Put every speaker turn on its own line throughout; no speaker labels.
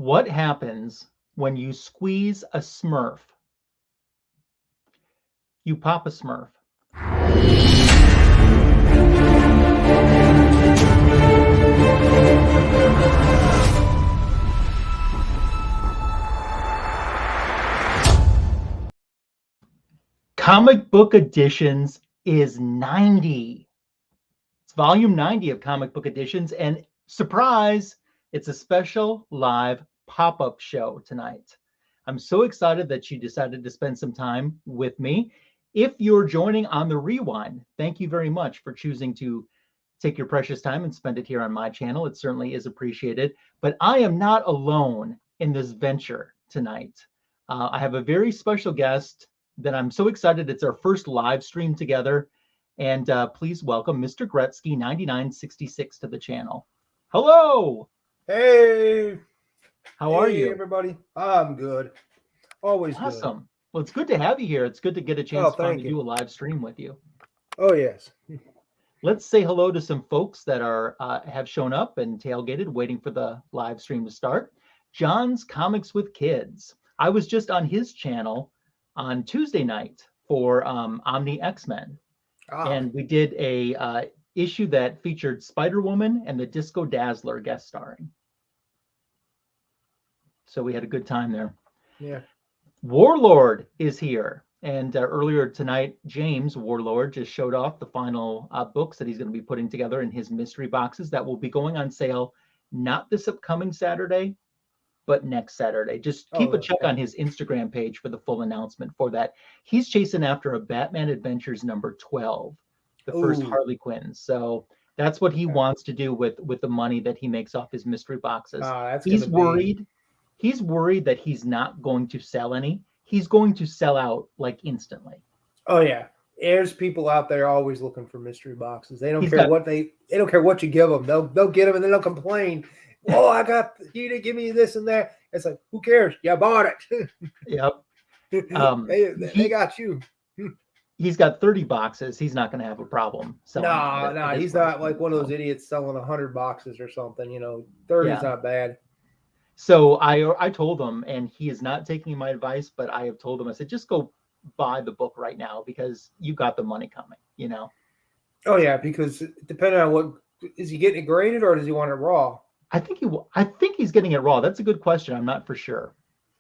What happens when you squeeze a Smurf? You pop a Smurf. Comic Book Editions is 90. It's volume 90 of Comic Book Editions, and surprise, it's a special live pop-up show tonight. I'm so excited that you decided to spend some time with me. If you're joining on the rewind, thank you very much for choosing to take your precious time and spend it here on my channel. It certainly is appreciated. But I am not alone in this venture tonight. I have a very special guest that I'm so excited. It's our first live stream together. And please welcome Mr. Gretzky9966 to the channel. Hello.
Hey.
How are you?
Hey, everybody. I'm good. Always
awesome.
Good.
Well, it's good to have you here. It's good to get a chance to finally do a live stream with you.
Oh, yes.
Let's say hello to some folks that are have shown up and tailgated, waiting for the live stream to start. John's Comics with Kids. I was just on his channel on Tuesday night for Omni X-Men. And we did a issue that featured Spider-Woman and the Disco Dazzler guest starring. So we had a good time there.
Yeah.
Warlord is here. And earlier tonight, James Warlord just showed off the final books that he's going to be putting together in his mystery boxes that will be going on sale not this upcoming Saturday, but next Saturday. Just keep a check on his Instagram page for the full announcement for that. He's chasing after a Batman Adventures number 12, the first Harley Quinn. So that's what he wants to do with the money that he makes off his mystery boxes. He's worried. He's worried that he's not going to sell any. He's going to sell out like instantly.
Oh yeah, there's people out there always looking for mystery boxes. They don't care what they don't care what you give them. They'll get them and then they'll complain. Oh, you didn't give me this and that. It's like, who cares? You bought it.
Yep.
They got you.
He's got 30 boxes. He's not going to have a problem selling.
No, he's not like one of those idiots selling 100 boxes or something. 30 is not bad.
So I told him, and he is not taking my advice, but I have told him, I said, just go buy the book right now because you got the money coming,
Oh yeah, because depending on what, is he getting it graded or does he want it raw?
I think he's getting it raw. That's a good question. I'm not for sure.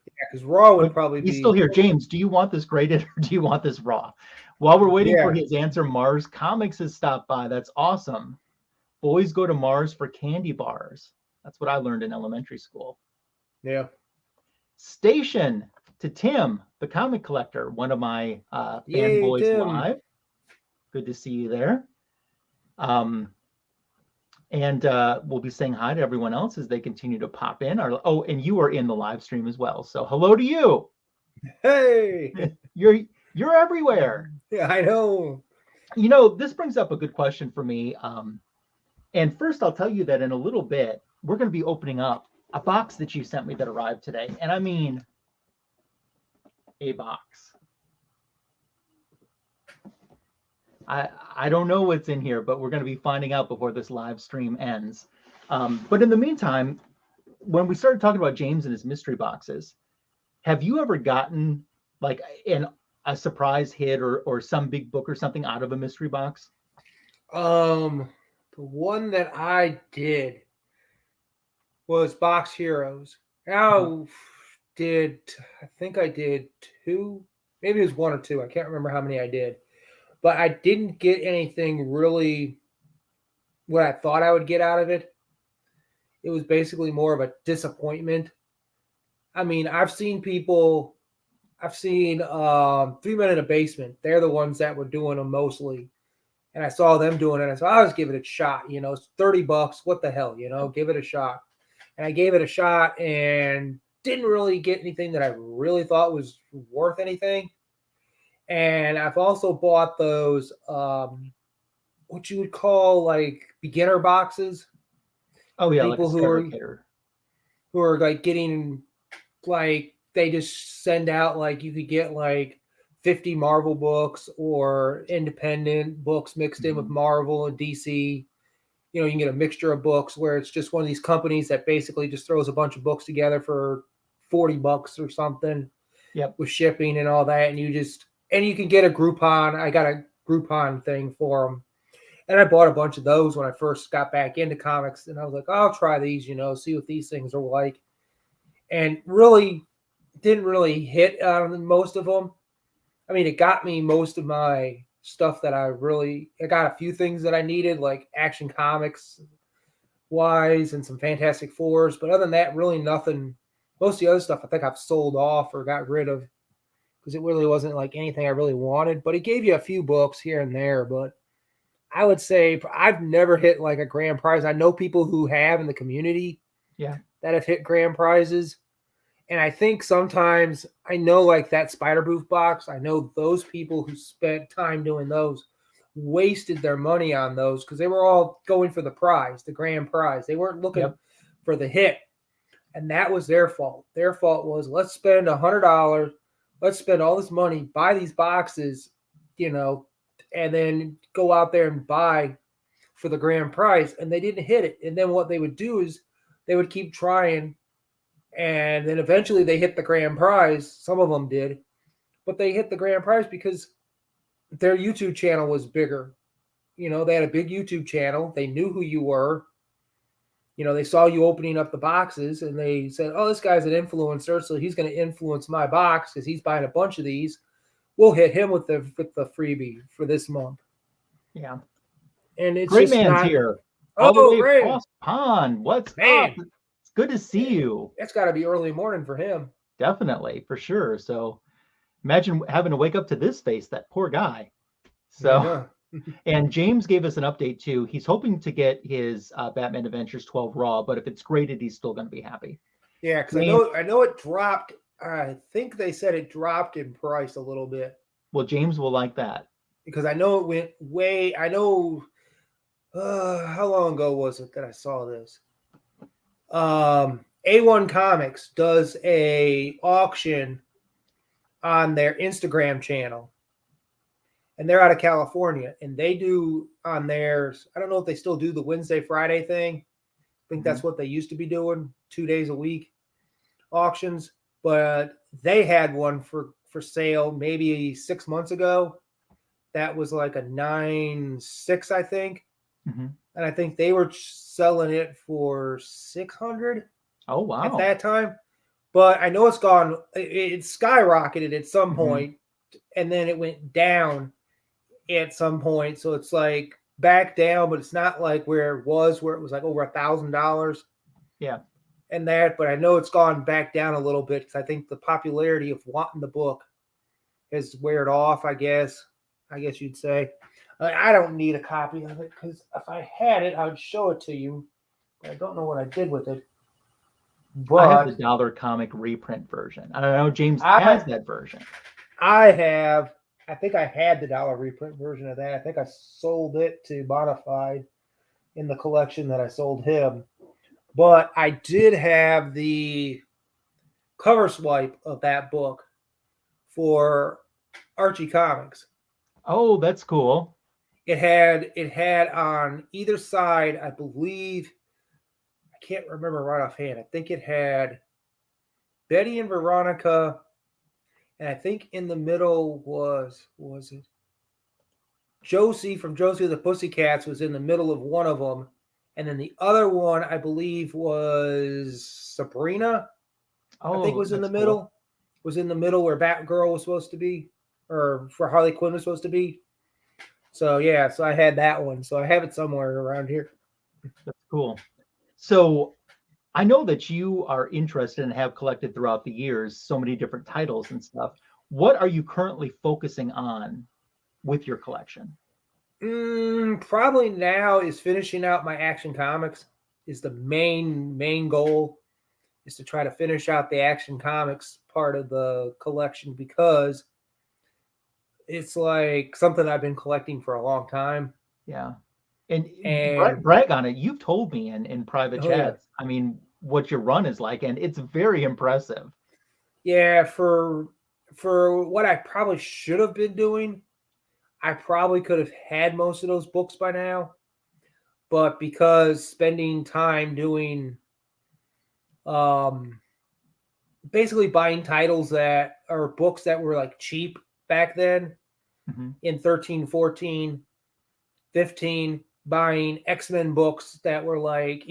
Yeah, because raw would probably be.
He's still here. James, do you want this graded or do you want this raw? While we're waiting for his answer, Mars Comics has stopped by. That's awesome. Boys go to Mars for candy bars. That's what I learned in elementary school.
Yeah.
Station to Tim, the comic collector, one of my fanboys live. Good to see you there. And we'll be saying hi to everyone else as they continue to pop in. And you are in the live stream as well. So hello to you.
Hey.
You're everywhere.
Yeah, I know.
This brings up a good question for me. And first, I'll tell you that in a little bit, we're going to be opening up a box that you sent me that arrived today. And I mean, a box. I don't know what's in here, but we're going to be finding out before this live stream ends. But in the meantime, when we started talking about James and his mystery boxes, have you ever gotten like a surprise hit or some big book or something out of a mystery box?
The one that I did was Box Heroes. I think I did 2, maybe it was 1 or 2. I can't remember how many I did. But I didn't get anything really what I thought I would get out of it. It was basically more of a disappointment. I mean, I've seen 3 Men in a Basement. They're the ones that were doing them mostly. And I saw them doing it. I said, I'll just give it a shot. It's $30. What the hell, give it a shot. And I gave it a shot and didn't really get anything that I really thought was worth anything. And I've also bought those, what you would call like beginner boxes.
Oh yeah,
people
like
who are like getting like they just send out like you could get like 50 Marvel books or independent books mixed in with Marvel and DC. you can get a mixture of books where it's just one of these companies that basically just throws a bunch of books together for $40 or something.
Yep.
With shipping and all that, and you can get a Groupon. I got a Groupon thing for them, and I bought a bunch of those when I first got back into comics, and I was like, I'll try these, see what these things are like, and really didn't really hit on most of them. I mean, it got me most of my stuff that I got a few things that I needed, like Action Comics wise and some Fantastic Fours, but other than that, really nothing. Most of the other stuff I think I've sold off or got rid of because it really wasn't like anything I really wanted. But it gave you a few books here and there. But I would say I've never hit like a grand prize. I know people who have in the community that have hit grand prizes. And I think sometimes I know like that Spider Booth box, I know those people who spent time doing those wasted their money on those because they were all going for the prize, the grand prize. They weren't looking for the hit. And that was their fault. Their fault was, let's spend $100. Let's spend all this money, buy these boxes, and then go out there and buy for the grand prize. And they didn't hit it. And then what they would do is they would keep trying. And then eventually they hit the grand prize. Some of them did. But they hit the grand prize because their YouTube channel was bigger. They had a big YouTube channel. They knew who you were. They saw you opening up the boxes and they said, oh, this guy's an influencer, so he's going to influence my box because he's buying a bunch of these. We'll hit him with the freebie for this month.
Yeah.
And it's
Great
just
man's here.
All the way
great. Across pond. What's up? It's good to see you.
It's got to be early morning for him.
Definitely, for sure. So imagine having to wake up to this face, that poor guy. So. Yeah. And James gave us an update too. He's hoping to get his Batman Adventures 12 raw, but if it's graded, he's still going to be happy.
Yeah, because I know it dropped. I think they said it dropped in price a little bit.
Well, James will like that
because I know it went way. I know how long ago was it that I saw this? A1 Comics does a auction on their Instagram channel. And they're out of California, and they do on theirs. I don't know if they still do the Wednesday, Friday thing. I think that's what they used to be doing, 2 days a week auctions. But they had one for sale maybe 6 months ago. That was like a 9.6, I think. And I think they were selling it for $600.
Oh, wow.
At that time. But I know it's gone. It skyrocketed at some point, and then it went down at some point, so it's like back down, but it's not like where it was like over $1,000.
Yeah,
and that. But I know it's gone back down a little bit because I think the popularity of wanting the book has weared off. I guess you'd say. I don't need a copy of it because if I had it, I would show it to you. But I don't know what I did with it. But
I have the dollar comic reprint version. I don't know. James has that version.
I think I had the dollar reprint version of that. I think I sold it to Bonafide in the collection that I sold him. But I did have the cover swipe of that book for Archie Comics.
Oh, that's cool.
It had on either side, I believe, I can't remember right offhand. I think it had Betty and Veronica. And I think in the middle was it Josie from Josie and the Pussycats was in the middle of one of them. And then the other one, I believe, was Sabrina. I think was in the middle. Cool. Was in the middle where Batgirl was supposed to be, or where Harley Quinn was supposed to be. So, yeah, so I had that one. So I have it somewhere around here.
That's cool. So I know that you are interested and have collected throughout the years so many different titles and stuff. What are you currently focusing on with your collection?
Probably now is finishing out my Action Comics is the main goal, is to try to finish out the Action Comics part of the collection because it's like something I've been collecting for a long time.
Yeah. And brag on it. You've told me in private chats. Yeah. I mean, what your run is like, and it's very impressive.
Yeah, for what I probably should have been doing, I probably could have had most of those books by now. but because spending time doing basically buying titles that are books that were like cheap back then in 13, 14, 15, buying X-Men books that were like,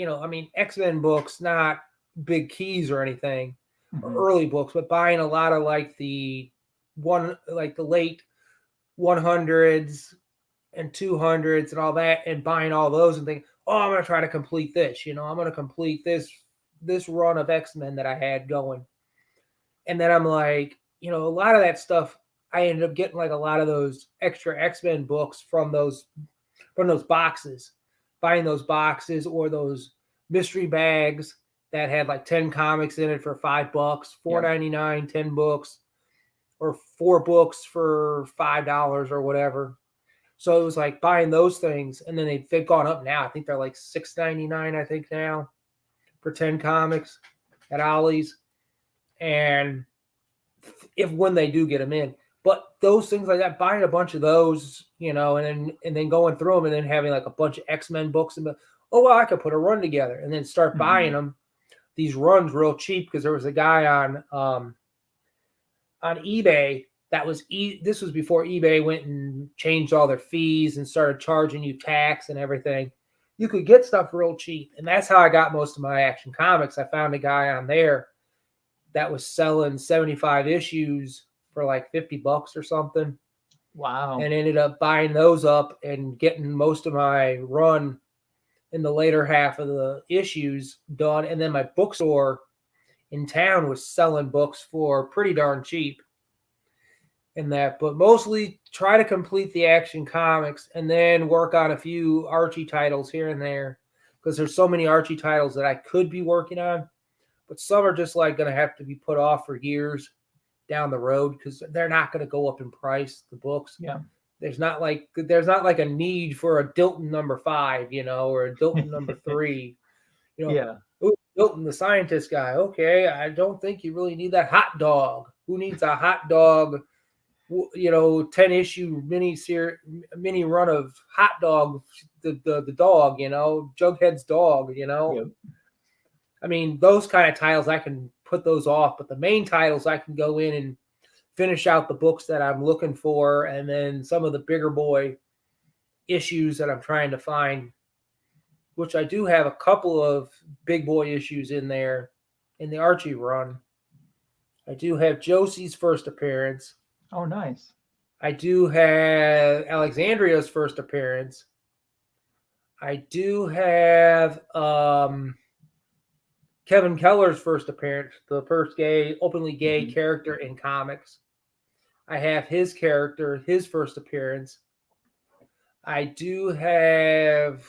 X-Men books, not big keys or anything, or early books, but buying a lot of like the late 100s and 200s and all that, and buying all those and thinking, oh, I'm going to try to complete this, I'm going to complete this run of X-Men that I had going. And then I'm like, a lot of that stuff, I ended up getting like a lot of those extra X-Men books from those boxes, buying those boxes or those mystery bags that had like 10 comics in it for $5, $4.99, 10 books, or 4 books for $5 or whatever. So it was like buying those things, and then they've gone up now. I think they're like $6.99, I think now, for 10 comics at Ollie's. And when they do get them in, but those things like that, buying a bunch of those, and then going through them and then having like a bunch of X-Men books and I could put a run together, and then start buying them, these runs real cheap, because there was a guy on eBay that was this was before eBay went and changed all their fees and started charging you tax and everything. You could get stuff real cheap, and that's how I got most of my Action Comics. I found a guy on there that was selling 75 issues for like $50 or something.
Wow.
And ended up buying those up and getting most of my run in the later half of the issues done. And then my bookstore in town was selling books for pretty darn cheap in that, but mostly try to complete the Action Comics and then work on a few Archie titles here and there, because there's so many Archie titles that I could be working on. But some are just like going to have to be put off for years down the road, because they're not going to go up in price, the books.
Yeah.
There's not like a need for a Dilton number 5, or a Dilton number 3.
Yeah.
Ooh, Dilton, the scientist guy. Okay, I don't think you really need that hot dog. Who needs a hot dog? 10-issue mini run of hot dog, the dog, Jughead's dog,
Yep.
I mean, those kind of titles, I can put those off, but the main titles, I can go in and finish out the books that I'm looking for, and then some of the bigger boy issues that I'm trying to find, which I do have a couple of big boy issues in there in the Archie run. I do have Josie's first appearance.
Oh, nice.
I do have Alexandria's first appearance. I do have Kevin Keller's first appearance, the first openly gay character in comics. I have his character, his first appearance. I do have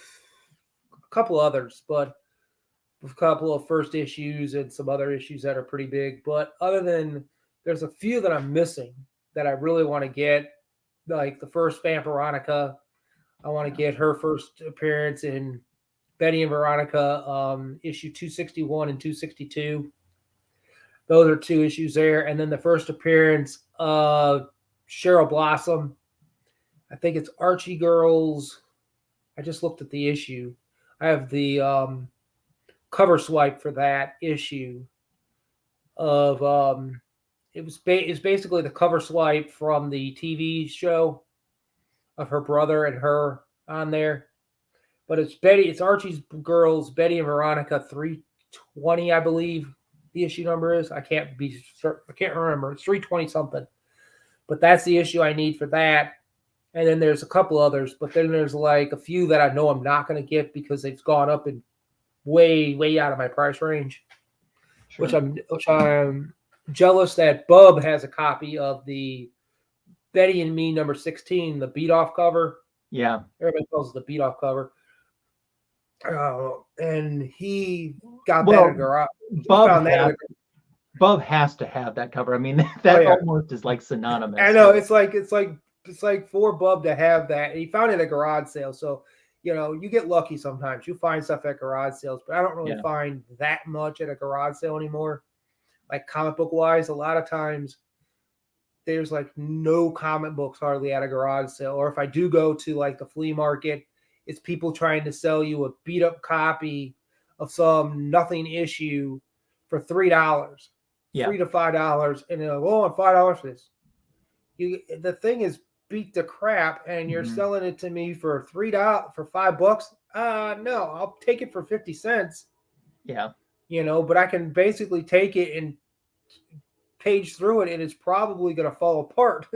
a couple others, but a couple of first issues and some other issues that are pretty big. But other than, there's a few that I'm missing that I really want to get, like the first Vampironica. I want to get her first appearance in Betty and Veronica, issue 261 and 262. Those are 2 issues there. And then the first appearance of Cheryl Blossom. I think it's Archie Girls. I just looked at the issue. I have the cover swipe for that issue of it's basically the cover swipe from the TV show of her brother and her on there. But it's Archie's Girls, Betty and Veronica 320, I believe the issue number is. I can't remember. It's 320 something. But that's the issue I need for that. And then there's a couple others, but then there's like a few that I know I'm not going to get because they've gone up in way, way out of my price range. Sure. Which I'm jealous that Bub has a copy of the Betty and Me number 16, the beat off cover.
Yeah.
Everybody calls it the beat off cover. And he got that at a garage.
Bub has to have that cover. I mean, that almost is like synonymous.
I know, it's like for Bub to have that. And he found it at a garage sale. So, you get lucky sometimes. You find stuff at garage sales, but I don't really find that much at a garage sale anymore. Like comic book wise, a lot of times there's like no comic books hardly at a garage sale. Or if I do go to like the flea market, it's people trying to sell you a beat up copy of some nothing issue for $3, $3 to $5, and they're like, "Oh, and $5 for this." The thing is beat to crap, and you're selling it to me for $3 for $5. No, I'll take it for 50 cents.
Yeah.
But I can basically take it and page through it, and it's probably going to fall apart.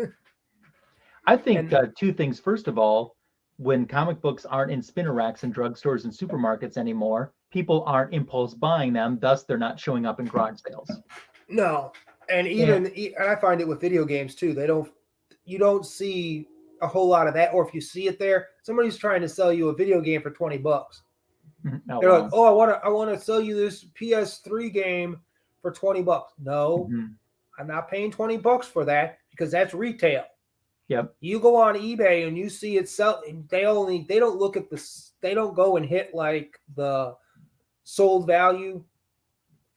I think two things. First of all, when comic books aren't in spinner racks in drugstores and supermarkets anymore, people aren't impulse buying them. Thus, they're not showing up in garage sales.
No, and and I find it with video games too. You don't see a whole lot of that, or if you see it there, somebody's trying to sell you a video game for $20. They're like, "Oh, I want to sell you this PS3 game for $20." No, I'm not paying $20 for that because that's retail.
Yep.
You go on eBay and you see it sell. They don't look at they don't go and hit like the sold value.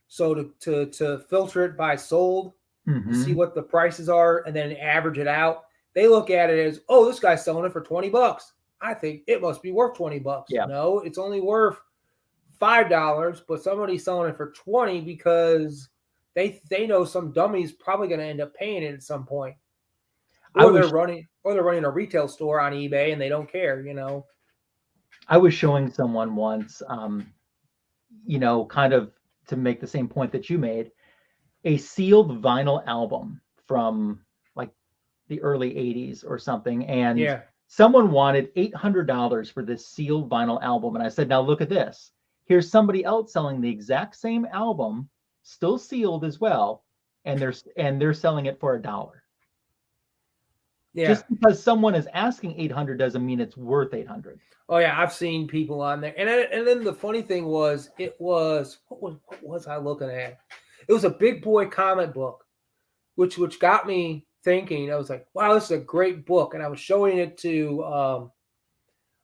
So to filter it by sold, see what the prices are, and then average it out. They look at it as, "Oh, this guy's selling it for $20. I think it must be worth $20.
Yeah.
No, it's only worth $5, but somebody's selling it for $20 because they know some dummy's probably going to end up paying it at some point. Or they're running a retail store on eBay and they don't care,
I was showing someone once, kind of to make the same point that you made, a sealed vinyl album from like the early 80s or something. And someone wanted $800 for this sealed vinyl album. And I said, now look at this. Here's somebody else selling the exact same album, still sealed as well. And they're selling it for $1.
Yeah.
Just because someone is asking $800 doesn't mean it's worth $800.
Oh yeah, I've seen people on there, and then the funny thing was, what was I looking at? It was a big boy comic book, which got me thinking. I was like, wow, this is a great book, and I was showing it to,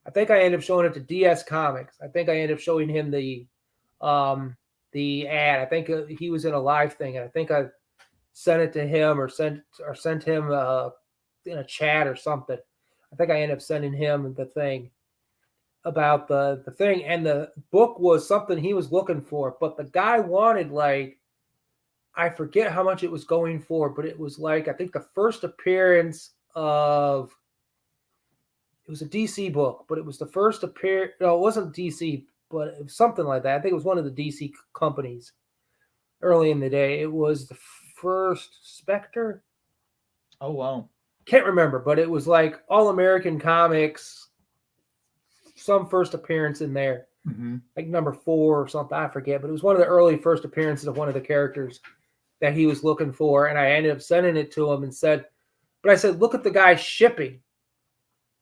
I think I ended up showing it to DS Comics. I think I ended up showing him the ad. I think he was in a live thing, and I think I sent it to him or sent him in a chat or something. I think I ended up sending him the thing about the thing, and the book was something he was looking for, but the guy wanted, like, I forget how much it was going for, but it was like, I think the first appearance of, it was a DC book, but it was the first appearance, no, it wasn't DC, but it was something like that. I think it was one of the DC companies early in the day. It was the first Spectre.
Oh, wow.
Can't remember, but it was like All American Comics, some first appearance in there, like number 4 or something. I forget, but it was one of the early first appearances of one of the characters that he was looking for. And I ended up sending it to him and said, but I said, look at the guy's shipping.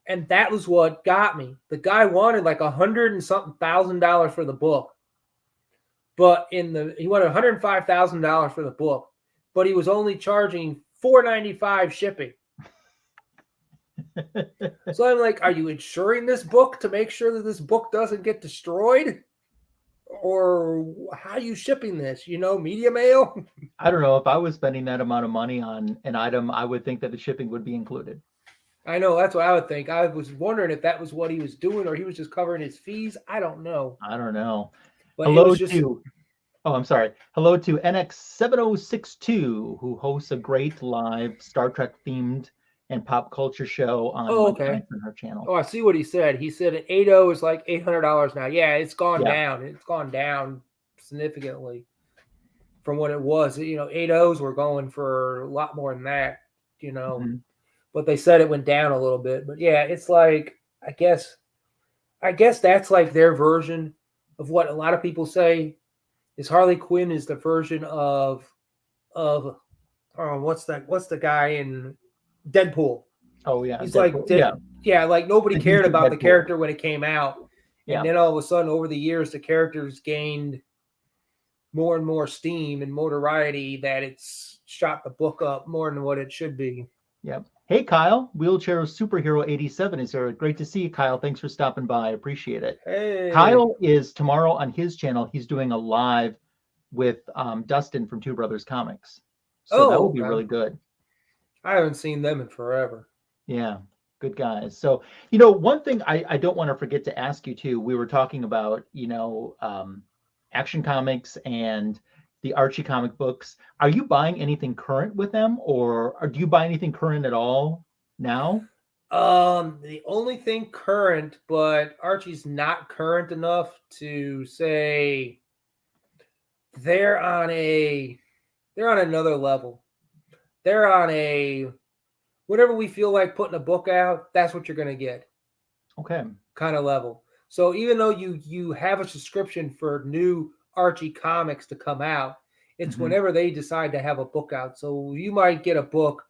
And that was what got me. The guy wanted like $100 and something thousand for the book, but he wanted $105,000 for the book, but he was only charging $495 shipping. So I'm like, are you insuring this book to make sure that this book doesn't get destroyed? Or how are you shipping this? Media mail?
I don't know. If I was spending that amount of money on an item, I would think that the shipping would be included.
I know. That's what I would think. I was wondering if that was what he was doing or he was just covering his fees. I don't know.
But hello to NX7062, who hosts a great live Star Trek themed and pop culture show on her channel.
Oh, I see what he said. He said an 8.0 is like $800 now. Yeah, it's gone down. It's gone down significantly from what it was. 8.0s were going for a lot more than that, But they said it went down a little bit. But yeah, it's like, I guess that's like their version of what a lot of people say is Harley Quinn is the version of what's the guy in Deadpool.
Oh yeah,
he's
Deadpool.
like like nobody cared about the character when it came out, and then all of a sudden over the years the character's gained more and more steam and notoriety that it's shot the book up more than what it should be.
Yep. Hey Kyle, Wheelchair Superhero 87 is here. Great to see you, Kyle. Thanks for stopping by. I appreciate it.
Hey.
Kyle is tomorrow on his channel. He's doing a live with Dustin from Two Brothers Comics. So that will be really good.
I haven't seen them in forever.
Yeah. Good guys. So, you know, one thing I don't want to forget to ask you too, we were talking about, you know, Action Comics and the Archie comic books. Are you buying anything current with them, or do you buy anything current at all now?
The only thing current, but Archie's not current enough to say they're on another level. They're on a whenever we feel like putting a book out, that's what you're going to get.
Okay.
Kind of level. So even though you have a subscription for new Archie comics to come out, it's whenever they decide to have a book out. So you might get a book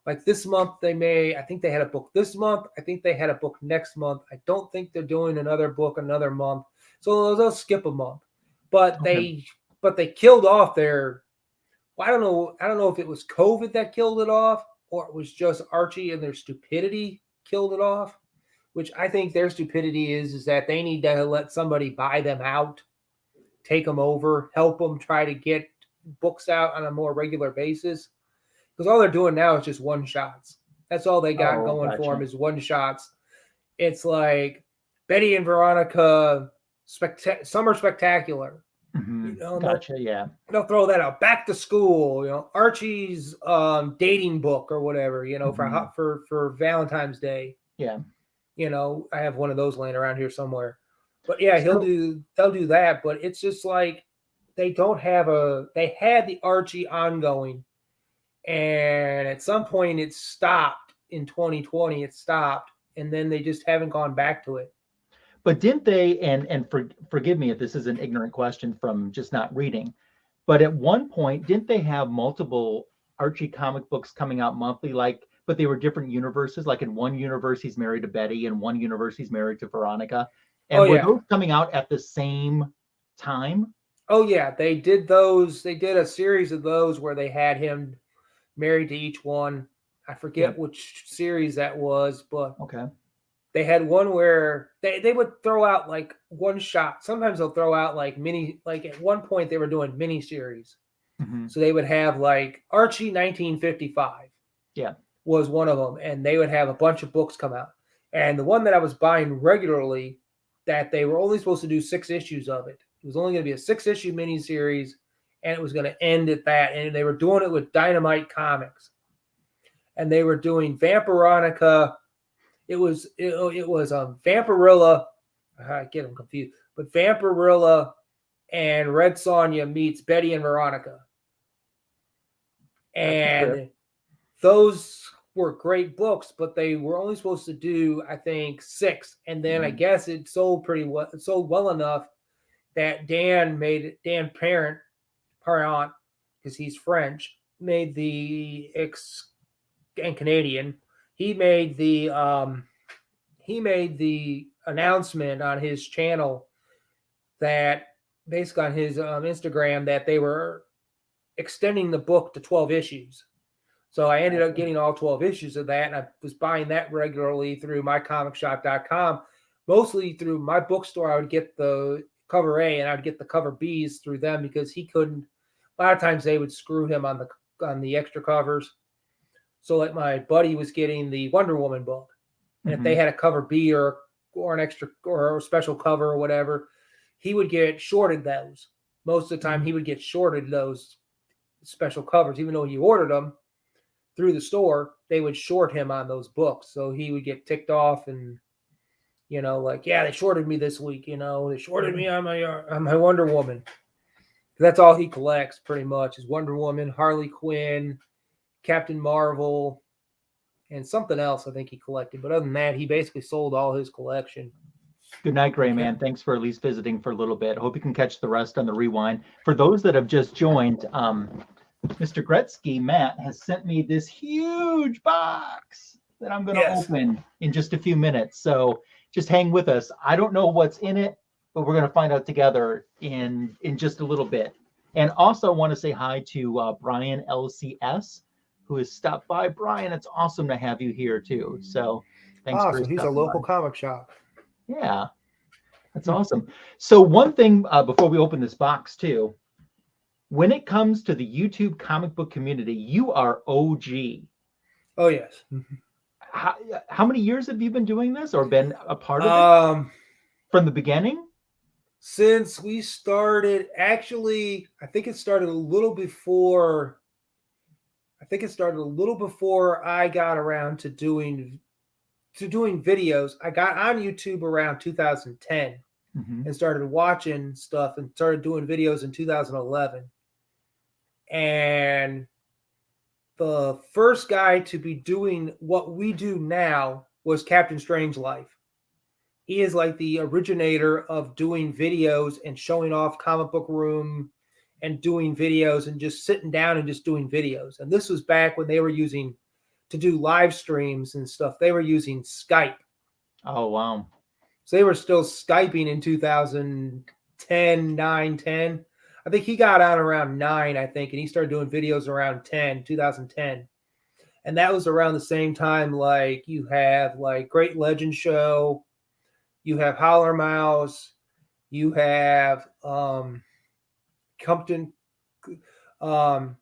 like this month. I think they had a book this month. I think they had a book next month. I don't think they're doing another book another month. So they'll skip a month. But they killed off their, well, I don't know if it was COVID that killed it off or it was just Archie and their stupidity killed it off, which I think their stupidity is that they need to let somebody buy them out, take them over, help them try to get books out on a more regular basis. Because all they're doing now is just one shots. That's all they got going for them is one shots. It's like Betty and Veronica Summer Spectacular.
You know, they'll
throw that out. Back to School, you know, Archie's dating book or whatever, you know, for Valentine's Day.
Yeah.
You know, I have one of those laying around here somewhere. But yeah, they'll do that, but it's just like they had the Archie ongoing, and at some point it stopped in 2020, and then they just haven't gone back to it.
But didn't they, and forgive me if this is an ignorant question from just not reading, but at one point, didn't they have multiple Archie comic books coming out monthly, but they were different universes? Like in one universe, he's married to Betty, and one universe, he's married to Veronica. And were those coming out at the same time?
Oh, yeah. They did those. They did a series of those where they had him married to each one. I forget which series that was, but they had one where they would throw out like one shot. Sometimes they'll throw out like at one point they were doing mini series. So they would have like Archie 1955. Yeah. Was one of them. And they would have a bunch of books come out. And the one that I was buying regularly, that they were only supposed to do 6 issues of it. It was only going to be a 6-issue miniseries, and it was going to end at that. And they were doing it with Dynamite Comics. And they were doing Vampironica. It was Vampirilla. I get them confused. But Vampirilla and Red Sonja meets Betty and Veronica. And those were great books, but they were only supposed to do, I think, 6. And then I guess it sold well enough that Dan Parent, because he's French, made the and Canadian. He made the announcement on his channel that basically on his Instagram that they were extending the book to 12 issues. So I ended up getting all 12 issues of that, and I was buying that regularly through mycomicshop.com. Mostly through my bookstore, I would get the cover A and I would get the cover Bs through them because he couldn't. A lot of times they would screw him on the extra covers. So like my buddy was getting the Wonder Woman book, and if they had a cover B or an extra or a special cover or whatever, he would get shorted those. Most of the time, he would get shorted those special covers, even though he ordered them through the store. They would short him on those books, so he would get ticked off and, you know, like, yeah, they shorted me this week. You know, they shorted me on my Wonder Woman. That's all he collects pretty much is Wonder Woman, Harley Quinn, Captain Marvel, and something else I think he collected. But other than that, he basically sold all his collection.
Good night, Gray Man. Thanks for at least visiting for a little bit. Hope you can catch the rest on the rewind. For those that have just joined, Mr. Gretzky, Matt, has sent me this huge box that I'm going to open in just a few minutes. So just hang with us. I don't know what's in it, but we're going to find out together in just a little bit. And also want to say hi to Brian LCS, who has stopped by. Brian, it's awesome to have you here too. So thanks for
he's a local comic shop.
Yeah, that's awesome. So one thing before we open this box too, when it comes to the YouTube comic book community, you are OG.
Oh, yes.
how many years have you been doing this or been a part of it from the beginning?
Since we started, actually, I think it started a little before. I think it started a little before I got around to doing videos. I got on YouTube around 2010 and started watching stuff and started doing videos in 2011. And the first guy to be doing what we do now was Captain Strangelove. He is like the originator of doing videos and showing off Comic Book Room and doing videos and just sitting down and just doing videos. And this was back when they were using, to do live streams and stuff, they were using Skype.
Oh, wow.
So they were still Skyping in 2010, 9, 10. I think he got on around 9, I think, and he started doing videos around 2010. And that was around the same time, like, you have, like, Great Legend Show, you have Holler Mouse, you have Compton Brumstar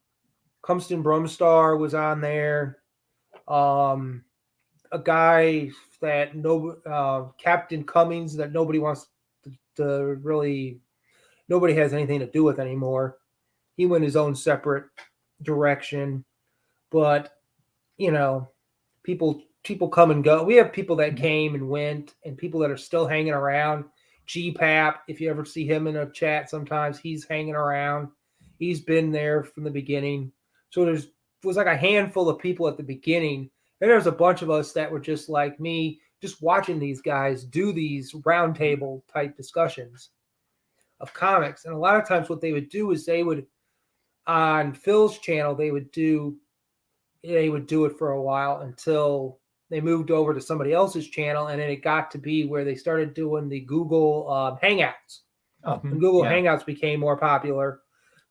was on there. A guy that Captain Cummings that nobody wants to really, nobody has anything to do with anymore. He went his own separate direction, but people come and go. We have people that came and went, and people that are still hanging around. GPAP, if you ever see him in a chat, sometimes he's hanging around. He's been there from the beginning. So there was like a handful of people at the beginning. And there's a bunch of us that were just like me, just watching these guys do these roundtable type discussions of comics. And a lot of times what they would do is they would, on Phil's channel, they would do it for a while until they moved over to somebody else's channel. And then it got to be where they started doing the Google Hangouts. When Google Hangouts became more popular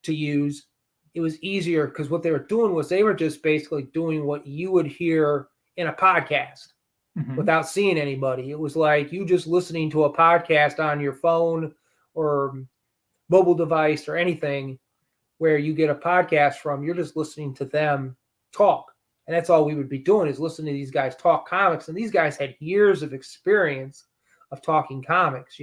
to use, it was easier because what they were doing was they were just basically doing what you would hear in a podcast without seeing anybody. It was like you just listening to a podcast on your phone or mobile device or anything where you get a podcast from. You're just listening to them talk. And that's all we would be doing is listening to these guys talk comics. And these guys had years of experience of talking comics.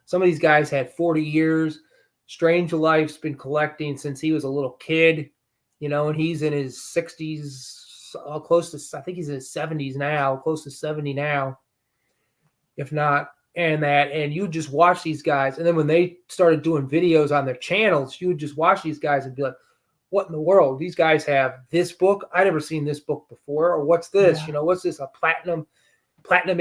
Some of these guys had 40 years. Strangelife's been collecting since he was a little kid, and he's in his 60s, close to, I think he's in his 70s now, close to 70 now, if not. And you just watch these guys. And then when they started doing videos on their channels, you would just watch these guys and be like, what in the world? These guys have this book. I never seen this book before. Or what's this?
Yeah.
What's this? A platinum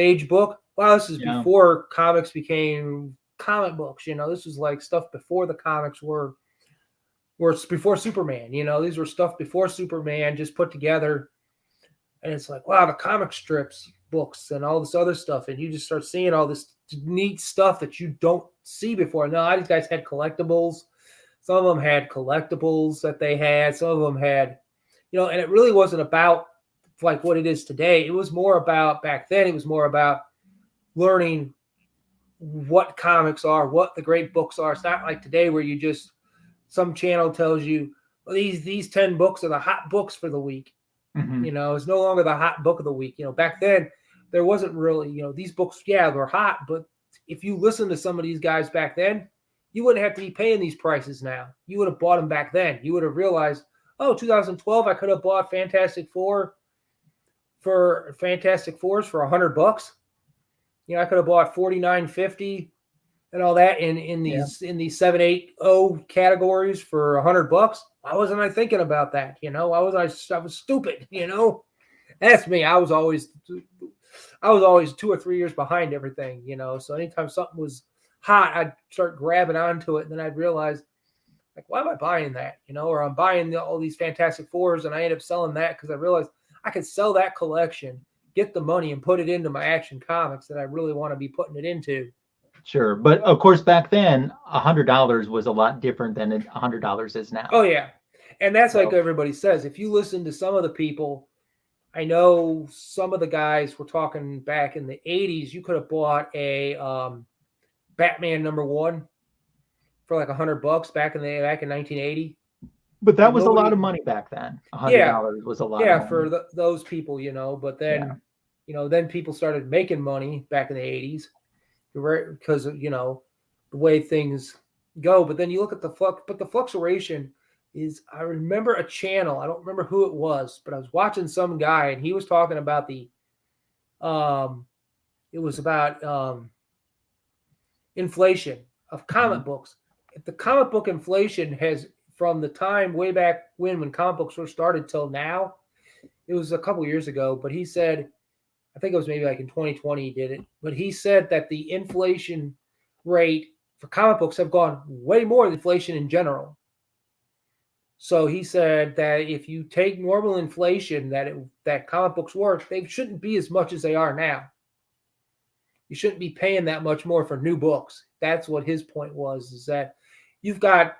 age book? Wow, this is before comics became comic books. This was like stuff before the comics were before Superman. These were stuff before Superman, just put together. And it's like, wow, the comic strips books and all this other stuff. And you just start seeing all this neat stuff that you don't see before. No, these guys had collectibles. Some of them had collectibles that they had. Some of them had, and it really wasn't about like what it is today. It was more about, back then, it was more about learning what comics are, what the great books are. It's not like today where you just, some channel tells you, well, these 10 books are the hot books for the week. It's no longer the hot book of the week. Back then there wasn't really, these books, they're hot, but if you listen to some of these guys back then, you wouldn't have to be paying these prices now. You would have bought them back then. You would have realized, 2012, I could have bought Fantastic Fours for $100. I could have bought $49.50 and all that in these 780 categories for $100. Why wasn't I thinking about that? Why was I was stupid, That's me. I was always 2 or 3 years behind everything, So anytime something was hot, I'd start grabbing onto it, and then I'd realize, like, why am I buying that? Or I'm buying all these Fantastic Fours, and I end up selling that because I realized I could sell that collection, get the money, and put it into my Action Comics that I really want to be putting it into.
Sure, but of course back then $100 was a lot different than $100 is now.
Oh yeah, and that's like everybody says. If you listen to some of the people, I know some of the guys were talking back in the 80s. You could have bought a Batman #1 for like $100 back in 1980.
But that
Like
was a lot
nobody,
of money back then.
yeah,
$100 was a lot
yeah,
of
for
money.
those people, you know. But then,
Yeah.
you know, then people started making money back in the 80s, because of, you know, the way things go. But then you look at the fluctuation is, I remember a channel, I don't remember who it was, but I was watching some guy and he was talking about um, it was about inflation of comic books. If the comic book inflation has, from the time way back when comic books first started till now, it was a couple years ago, but he said, I think it was maybe like in 2020 he did it, but he said that the inflation rate for comic books have gone way more than inflation in general. So he said that if you take normal inflation that comic books work, they shouldn't be as much as they are now. You shouldn't be paying that much more for new books. That's what his point was, is that you've got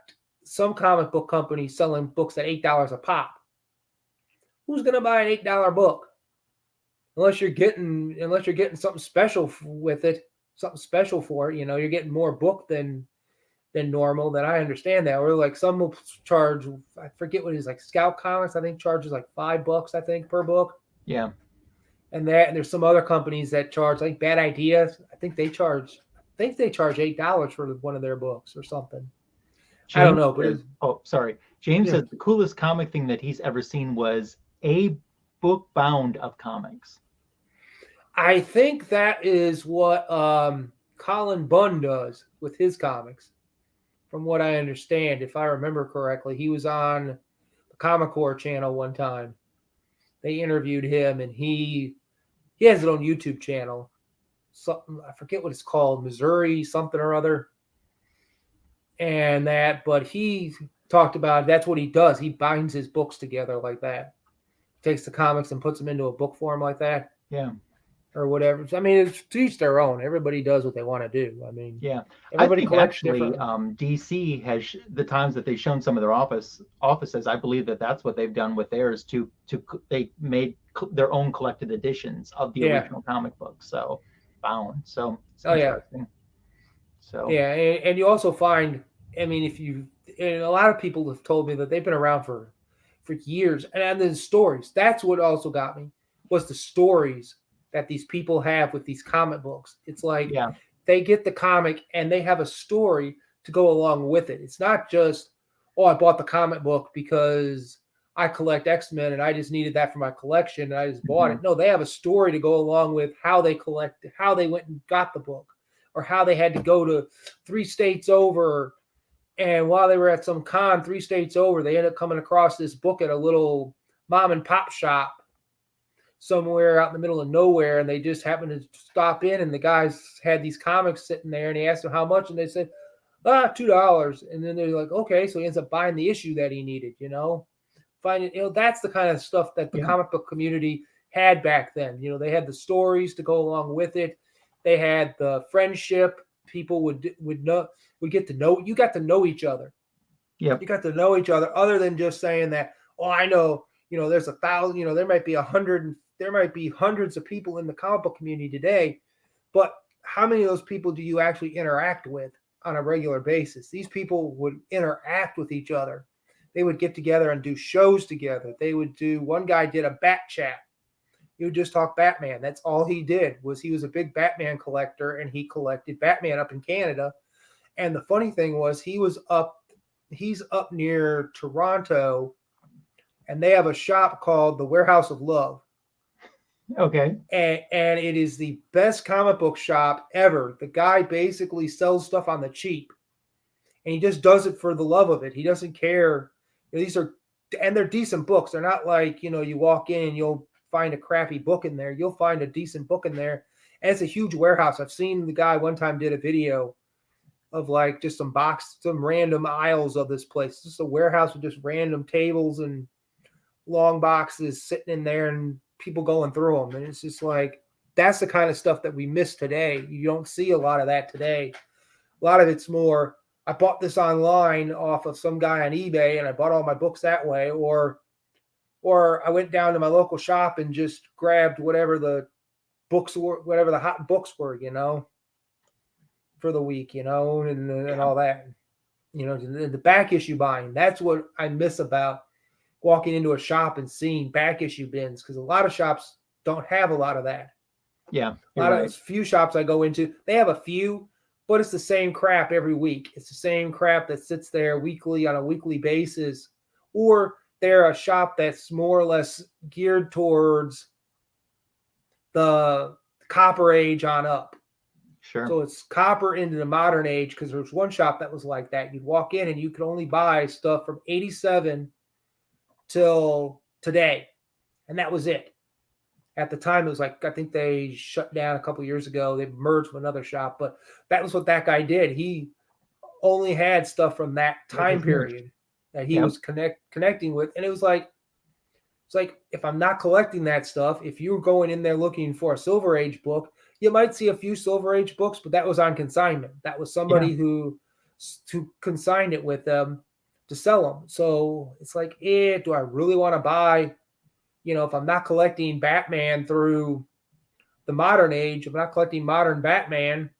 some comic book companies selling books at $8 a pop. Who's going to buy an $8 book? Unless you're getting something special with it, something special for it. You know, you're getting more book than normal. Then I understand that. Or like some will charge, I forget what it is, like Scout Comics, I think charges like $5, I think, per book.
Yeah.
And there's some other companies that charge, like Bad Ideas. I think they charge $8 for one of their books or something. I don't
James
know, but
says, oh, sorry. James
yeah.
says the coolest comic thing that he's ever seen was a book bound of comics.
I think that is what Colin Bunn does with his comics, from what I understand. If I remember correctly, he was on the Comic Core channel one time. They interviewed him, and he has it on YouTube channel. Something, I forget what it's called, Missouri something or other. And that, but he talked about, that's what he does. He binds his books together like that. Takes the comics and puts them into a book form like that.
Yeah.
Or whatever. I mean, it's to each their own. Everybody does what they want to do. I mean,
Yeah.
everybody
I think
collects
actually
differently.
DC has the times that they've shown some of their offices, I believe that that's what they've done with theirs they made their own collected editions of the
Yeah.
original comic books. So bound. So it's
Oh yeah.
interesting. So
Yeah, and you also find, I mean, and a lot of people have told me that they've been around for years, and then stories. That's what also got me, was the stories that these people have with these comic books. It's like
yeah.
they get the comic and they have a story to go along with it. It's not just, oh, I bought the comic book because I collect X-Men and I just needed that for my collection and I just bought
Mm-hmm.
it. No, they have a story to go along with how they collect, how they went and got the book, or how they had to go to 3 states over. And while they were at some con 3 states over, they ended up coming across this book at a little mom and pop shop somewhere out in the middle of nowhere. And they just happened to stop in, and the guys had these comics sitting there, and he asked them how much. And they said, $2. And then they're like, okay. So he ends up buying the issue that he needed, you know, that's the kind of stuff that the
Yeah.
comic book community had back then. You know, they had the stories to go along with it. They had the friendship. People would get to know. You got to know each other.
Yep.
You got to know each other, other than just saying that, oh, I know, you know, there's 1,000, you know, there might be 100, there might be hundreds of people in the comic book community today, but how many of those people do you actually interact with on a regular basis? These people would interact with each other. They would get together and do shows together. One guy did a bat chat. He would just talk Batman. That's all he did. He was a big Batman collector, and he collected Batman up in Canada. And the funny thing was, he's up near Toronto, and they have a shop called the Warehouse of Love.
Okay.
And it is the best comic book shop ever. The guy basically sells stuff on the cheap, and he just does it for the love of it. He doesn't care. They're decent books. They're not like, you know, you walk in and you'll find a crappy book in there. You'll find a decent book in there. And it's a huge warehouse. I've seen the guy one time did a video of like just some random aisles of this place. Just a warehouse with just random tables and long boxes sitting in there and people going through them. And it's just like, that's the kind of stuff that we miss today. You don't see a lot of that today. A lot of it's more, I bought this online off of some guy on eBay and I bought all my books that way. Or I went down to my local shop and just grabbed whatever the books were, whatever the hot books were, you know, for the week, you know, and all that. You know, the back issue buying. That's what I miss about walking into a shop and seeing back issue bins, because a lot of shops don't have a lot of that.
Yeah,
a lot of few shops I go into, they have a few, but it's the same crap every week. It's the same crap that sits there weekly on a weekly basis, or they're a shop that's more or less geared towards the copper age on up.
Sure.
So it's copper into the modern age, because there's one shop that was like that. You'd walk in and you could only buy stuff from 87 till today, and that was it. At the time, it was like, I think they shut down a couple years ago. They merged with another shop, but that was what that guy did. He only had stuff from that time period that he was connecting with. And it's like, if I'm not collecting that stuff, if you're going in there looking for a Silver Age book, you might see a few Silver Age books, but that was on consignment. That was somebody who consigned it with them to sell them. So it's like, do I really want to buy? You know, if I'm not collecting Batman through the modern age, if I'm not collecting modern Batman,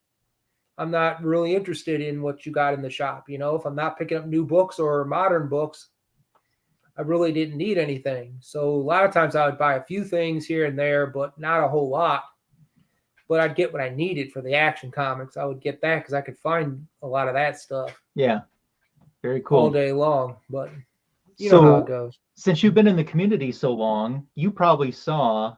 I'm not really interested in what you got in the shop. You know, if I'm not picking up new books or modern books, I really didn't need anything. So a lot of times I would buy a few things here and there, but not a whole lot. But I'd get what I needed for the Action Comics. I would get that because I could find a lot of that stuff.
Yeah, very cool.
All day long, but you know how it goes.
Since you've been in the community so long, you probably saw.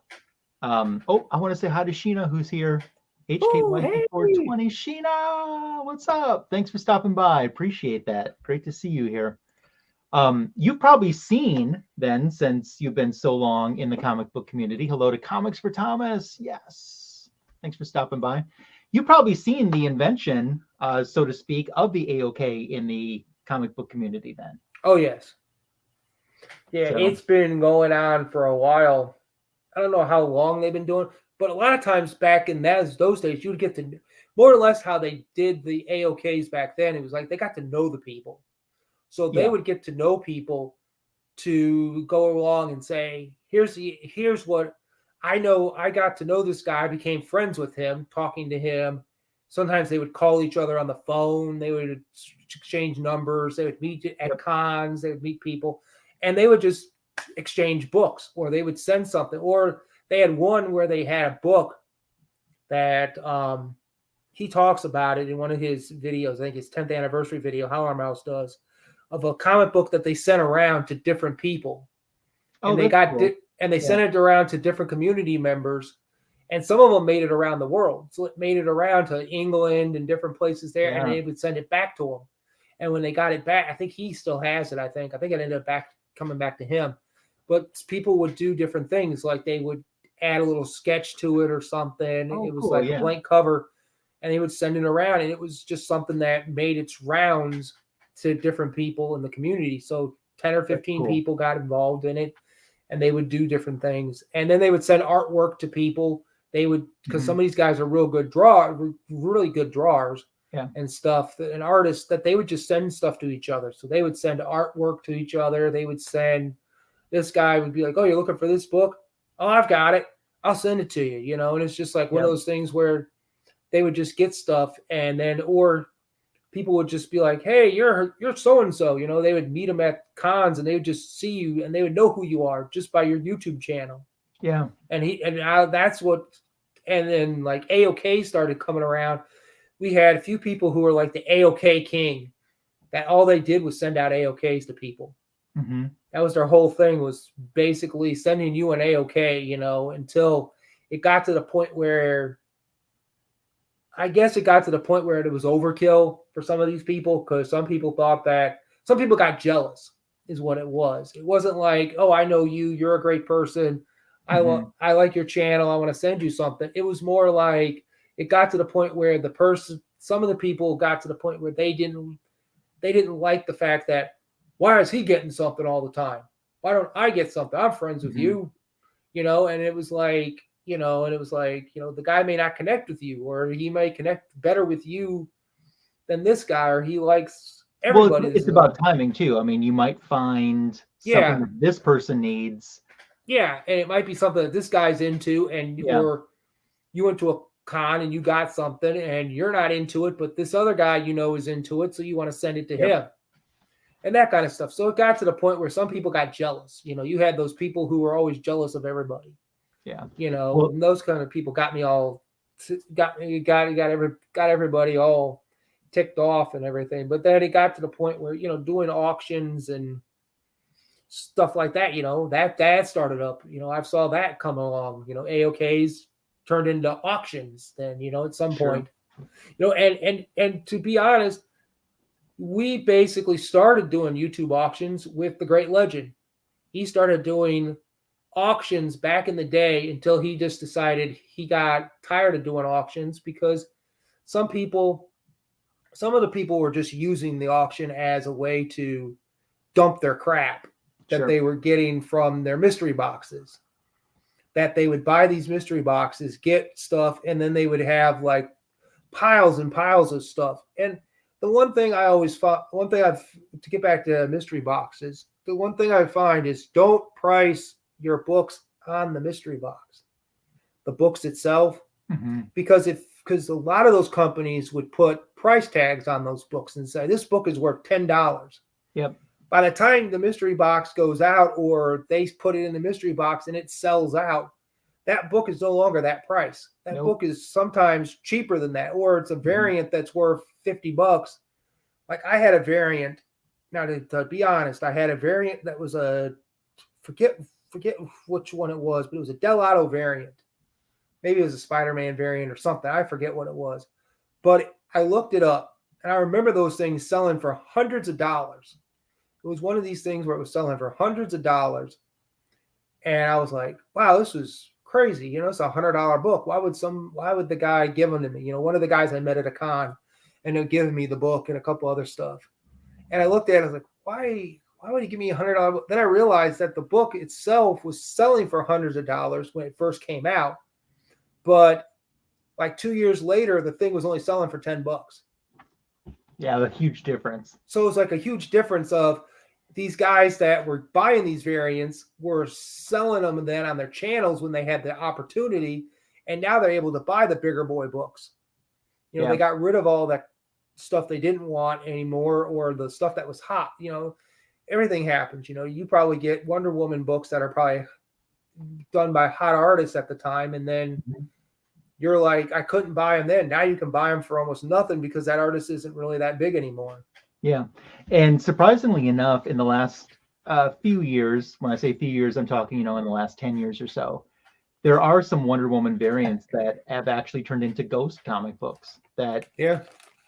I want to say hi to Sheena, who's here. HKY420. Sheena, what's up? Thanks for stopping by. Appreciate that. Great to see you here. You've probably seen then, since you've been so long in the comic book community. Hello to Comics for Thomas. Yes. Thanks for stopping by. You've probably seen the invention, so to speak, of the AOK in the comic book community then.
Oh, yes. Yeah, so it's been going on for a while. I don't know how long they've been doing, but a lot of times back in those days, you would get to more or less how they did the AOKs back then. It was like they got to know the people. So they would get to know people to go along and say, here's what I know. I got to know this guy, became friends with him, talking to him. Sometimes they would call each other on the phone. They would exchange numbers. They would meet at cons. They would meet people. And they would just exchange books, or they would send something. Or they had one where they had a book that he talks about it in one of his videos. I think his 10th anniversary video, How Our Mouse does, of a comic book that they sent around to different people. And they got cool. And they sent it around to different community members. And some of them made it around the world. So it made it around to England and different places there. And they would send it back to them. And when they got it back, I think he still has it, I think it ended up coming back to him. But people would do different things, like they would add a little sketch to it or something. It was cool, a blank cover, and they would send it around, and it was just something that made its rounds to different people in the community. So 10 or 15 people got involved in it, and they would do different things. And then they would send artwork to people. They would, because some of these guys are really good drawers and stuff, and artists, that they would just send stuff to each other. So they would send artwork to each other. They would send, this guy would be like, oh, you're looking for this book? Oh, I've got it. I'll send it to you, you know? And it's just like one of those things where they would just get stuff, and then, or people would just be like, hey, you're so-and-so, you know? They would meet them at cons, and they would just see you, and they would know who you are just by your YouTube channel.
Yeah.
And that's what, and then like AOK started coming around. We had a few people who were like the AOK king, that all they did was send out AOKs to people.
Mm-hmm.
That was their whole thing, was basically sending you an AOK, you know, until it got to the point where, I guess it got to the point where it was overkill for some of these people, because some people got jealous is what it was. It wasn't like, oh, I know you, you're a great person. I like your channel, I want to send you something. It was more like, it got to the point where some of the people got to the point where they didn't like the fact that, why is he getting something all the time? Why don't I get something? I'm friends with you, you know? And it was like, the guy may not connect with you, or he may connect better with you than this guy, or he likes everybody.
Well, it's about timing too. I mean, you might find something that this person needs.
Yeah. And it might be something that this guy's into, and or you went to con and you got something and you're not into it, but this other guy is into it, so you want to send it to him. And that kind of stuff. So it got to the point where some people got jealous. You had those people who were always jealous of everybody.
Yeah.
And those kind of people got me all got everybody all ticked off and everything. But then it got to the point where, doing auctions and stuff like that, that started up. I saw that come along. AOKs turned into auctions then, at some point. And to be honest, we basically started doing YouTube auctions with the Great Legend. He started doing auctions back in the day until he just decided he got tired of doing auctions because some of the people were just using the auction as a way to dump their crap that they were getting from their mystery boxes. That they would buy these mystery boxes, get stuff, and then they would have like piles and piles of stuff. And the one thing to get back to mystery boxes, the one thing I find is don't price your books on the mystery box, the books itself, because a lot of those companies would put price tags on those books and say, this book is worth $10.
Yep.
By the time the mystery box goes out or they put it in the mystery box and it sells out, that book is no longer that price. That book is sometimes cheaper than that, or it's a variant that's worth $50. Like I had a variant. Now, to be honest, I had a variant that was forget which one it was, but it was a Del Auto variant. Maybe it was a Spider-Man variant or something. I forget what it was. But I looked it up, and I remember those things selling for hundreds of dollars. It was one of these things where it was selling for hundreds of dollars. And I was like, wow, this is crazy. It's a $100 book. Why would the guy give them to me? One of the guys I met at a con, and they're giving me the book and a couple other stuff. And I looked at it, I was like, why would he give me $100 book? Then I realized that the book itself was selling for hundreds of dollars when it first came out. But like 2 years later, the thing was only selling for $10.
Yeah, a huge difference.
So it was like a huge difference of these guys that were buying these variants were selling them then on their channels when they had the opportunity. And now they're able to buy the bigger boy books. They got rid of all that stuff they didn't want anymore, or the stuff that was hot. Everything happens. You probably get Wonder Woman books that are probably done by hot artists at the time. And then you're like, I couldn't buy them then. Now you can buy them for almost nothing because that artist isn't really that big anymore. Yeah.
And surprisingly enough, in the last few years, when I say few years, I'm talking, in the last 10 years or so, there are some Wonder Woman variants that have actually turned into ghost comic books that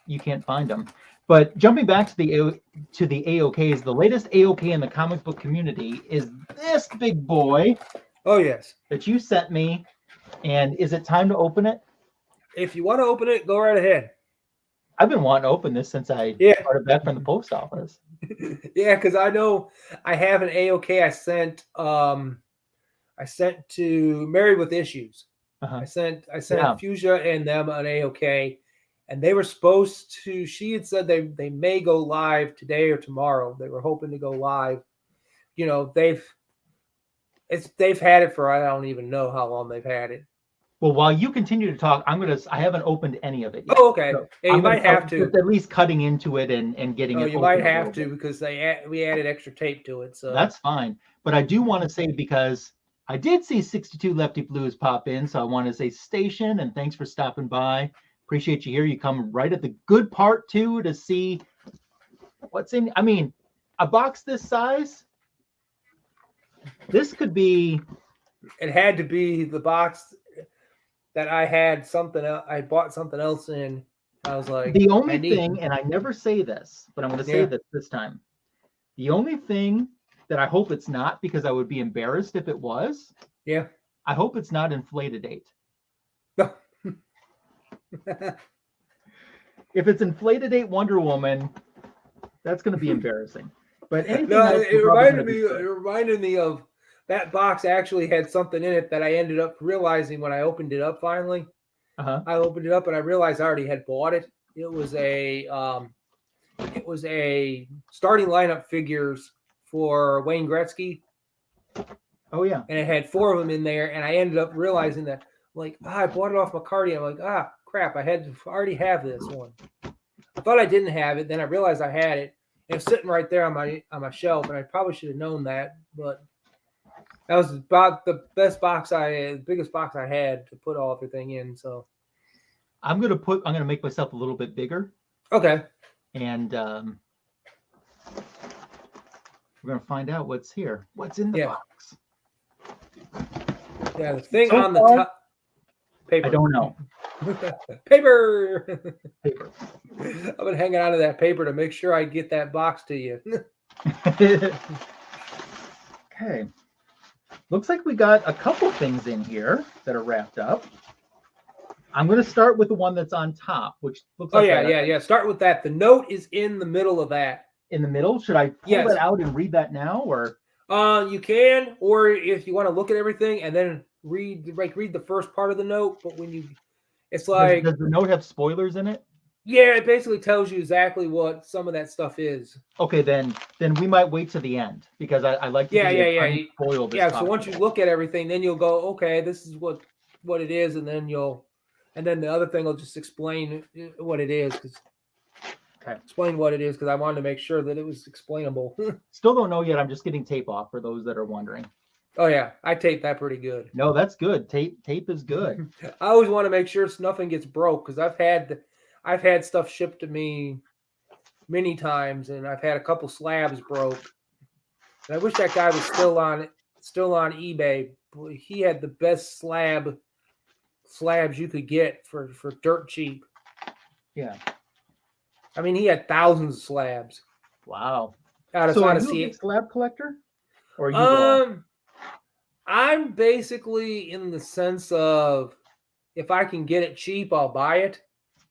you can't find them. But jumping back to the AOKs, the latest AOK in the comic book community is this big boy.
Oh, yes.
That you sent me. And is it time to open it?
If you want to open it, go right ahead.
I've been wanting to open this since I started back from the post office.
Yeah, because I know I have an AOK I sent to Married with Issues. I sent Fuchsia and them an AOK, and they were supposed to. She had said they may go live today or tomorrow. They were hoping to go live. They've had it for I don't even know how long they've had it.
Well, while you continue to talk, I haven't opened any of it yet.
Oh, okay. So you might have to.
At least cutting into it and getting it.
You might have to because we added extra tape to it. So
that's fine. But I do want to say, because I did see 62 Lefty Blues pop in, so I want to say station and thanks for stopping by. Appreciate you here. You come right at the good part too to see what's in. I mean, a box this size. This could be.
It had to be the box that I had something else. I bought something else in. I was like,
the only thing, and I never say this, but I'm going to say this time. The only thing that I hope it's not, because I would be embarrassed if it was.
Yeah.
I hope it's not Inflatedate. If it's Inflatedate Wonder Woman, that's going to be embarrassing. But anything else,
it reminded me of that box actually had something in it that I ended up realizing when I opened it up finally. I opened it up and I realized I already had bought it. It was a starting lineup figures for Wayne Gretzky.
Oh yeah.
And it had 4 of them in there, and I ended up realizing that Like, I bought it off McCarty. I'm like, crap, I already have this one. I thought I didn't have it. Then I realized I had it. It was sitting right there on my shelf, and I probably should have known that. But that was about the biggest box I had to put everything in. So
I'm gonna make myself a little bit bigger,
okay,
and we're gonna find out what's here. What's in the box?
Yeah, the thing
So
on the
far,
top. Paper.
I don't know.
Paper.
Paper.
I've been hanging on to that paper to make sure I get that box to you.
Okay. Looks like we got a couple things in here that are wrapped up. I'm going to start with the one that's on top, which looks like
yeah. Start with that. The note is in the middle of that.
In the middle? Should I pull that out and read that now, or?
You can, or if you want to look at everything and then read the first part of the note. But it's like,
does the note have spoilers in it?
Yeah, it basically tells you exactly what some of that stuff is.
Okay, then we might wait to the end because I like to spoil this.
Yeah, so once you look at everything, then you'll go, okay, this is what it is, and then the other thing will just explain what it is. Explain what it is because I wanted to make sure that it was explainable.
Still don't know yet. I'm just getting tape off for those that are wondering.
Oh yeah, I tape that pretty good.
No, that's good. Tape is good.
I always want to make sure nothing gets broke because I've had stuff shipped to me many times, and I've had a couple slabs broke. And I wish that guy was still on eBay. He had the best slabs you could get for dirt cheap.
Yeah.
I mean, he had thousands of slabs.
Wow.
So
are you a big slab collector? Or
I'm basically in the sense of if I can get it cheap, I'll buy it.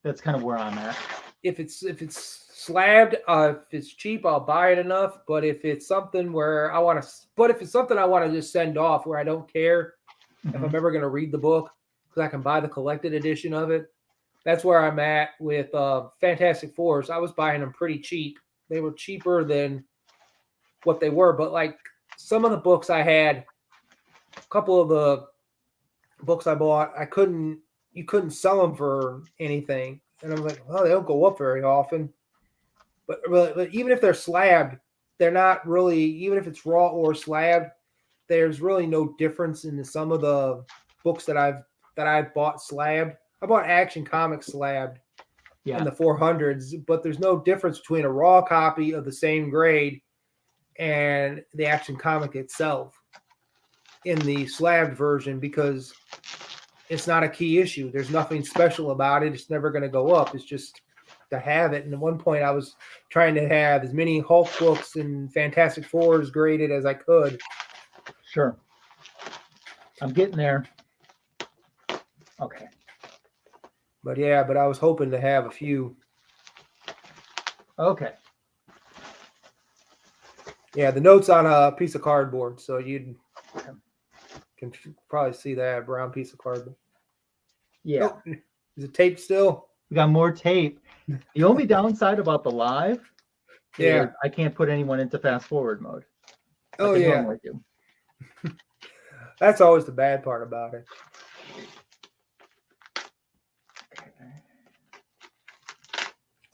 That's kind of where I'm at.
If it's slabbed, if it's cheap, I'll buy it enough. But if it's something where if it's something I want to just send off where I don't care if I'm ever going to read the book because I can buy the collected edition of it, that's where I'm at with Fantastic Fours. I was buying them pretty cheap. They were cheaper than what they were, but like some of the books I had, a couple of the books I bought, you couldn't sell them for anything. And I was like, well, they don't go up very often. But even if they're slabbed, they're not really, even if it's raw or slabbed, there's really no difference in some of the books that I've bought slabbed. I bought Action Comics slabbed in the 400s, but there's no difference between a raw copy of the same grade and the Action Comic itself in the slabbed version because it's not a key issue. There's nothing special about it. It's never going to go up. It's just to have it. And at one point I was trying to have as many Hulk books and Fantastic Fours graded as I could.
Sure. I'm getting there. Okay.
But I was hoping to have a few.
Okay. Yeah,
the note's on a piece of cardboard, so you can probably see that brown piece of cardboard.
Yeah.
Oh, is it taped still?
We got more tape. The only downside about the live is I can't put anyone into fast forward mode.
Like I normally do. That's always the bad part about it.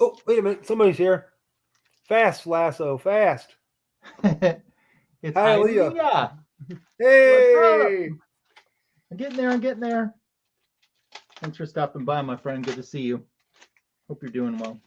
Oh, wait a minute. Somebody's here. Fast, Lasso. Fast.
It's
Hialeah. Hey.
I'm getting there. Thanks for stopping by, my friend. Good to see you. Hope you're doing well.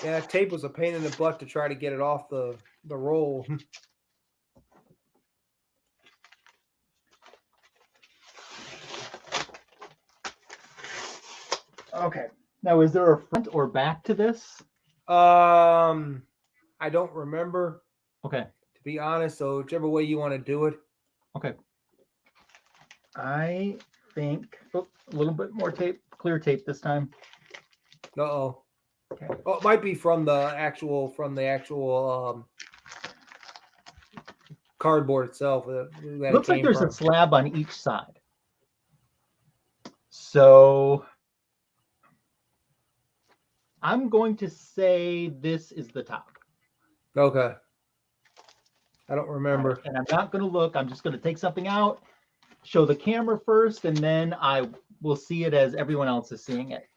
Yeah, tape was a pain in the butt to try to get it off the roll.
Okay. Now, is there a front or back to this?
I don't remember.
Okay.
To be honest, so whichever way you want to do it.
Okay. I think a little bit more tape, clear tape this time.
Uh-oh.
Okay.
Oh, it might be from the actual cardboard itself that
Looks
it
like
came
there's
from.
a slab on each side. So I'm going to say this is the top.
Okay. I don't remember.
Right, and I'm not going to look. I'm just going to take something out, show the camera first, and then I will see it as everyone else is seeing it.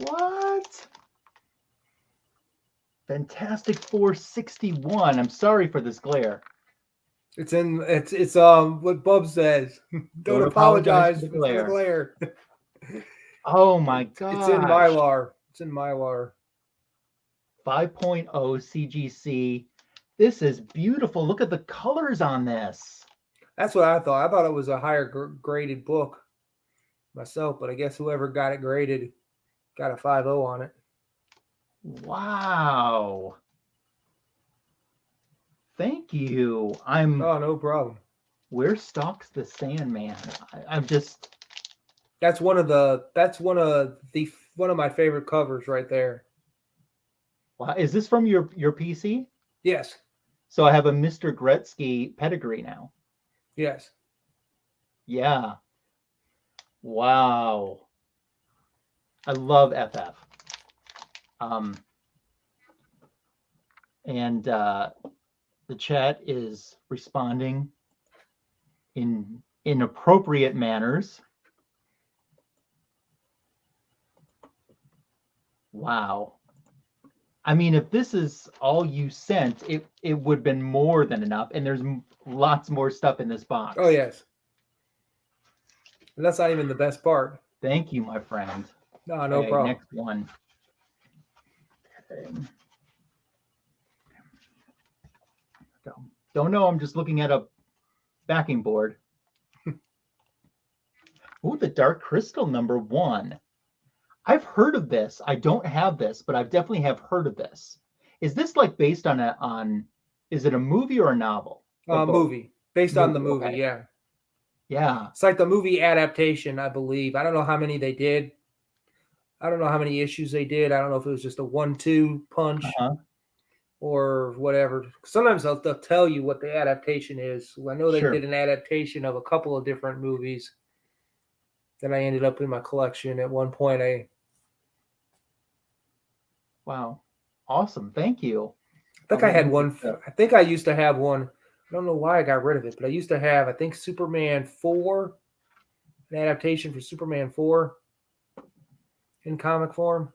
What? Fantastic 461. I'm sorry for this glare.
It's what Bub says. Don't apologize for the glare.
Oh my god.
It's in Mylar. It's in Mylar.
5.0 CGC. This is beautiful. Look at the colors on this.
That's what I thought. I thought it was a higher graded book myself, but I guess whoever got it graded got a 5.0 on it.
Wow. Thank you.
Oh, no problem.
Where stalks the Sandman? I'm just.
That's one of my favorite covers right there.
Wow. Is this from your PC?
Yes.
So I have a Mr. Gretzky pedigree now.
Yes.
Yeah. Wow. I love FF. And the chat is responding in appropriate manners. Wow. I mean, if this is all you sent, it would have been more than enough. And there's lots more stuff in this box.
Oh, yes. And that's not even the best part.
Thank you, my friend.
No, no problem.
Next one. Okay. Don't know. I'm just looking at a backing board. Oh, the Dark Crystal #1. I've heard of this. I don't have this, but I definitely have heard of this. Is this like based on is it a movie or a novel?
Movie. Based on the movie,
okay.
yeah.
Yeah.
It's like the movie adaptation, I believe. I don't know how many they did. I don't know how many issues they did. I don't know if it was just a 1-2 punch or whatever. Sometimes they'll tell you what the adaptation is. I know they did an adaptation of a couple of different movies that I ended up in my collection at one point.
Wow. Awesome. Thank you.
I think I had one. I think I used to have one. I don't know why I got rid of it, but I used to have, I think, Superman 4, an adaptation for Superman 4 in comic form.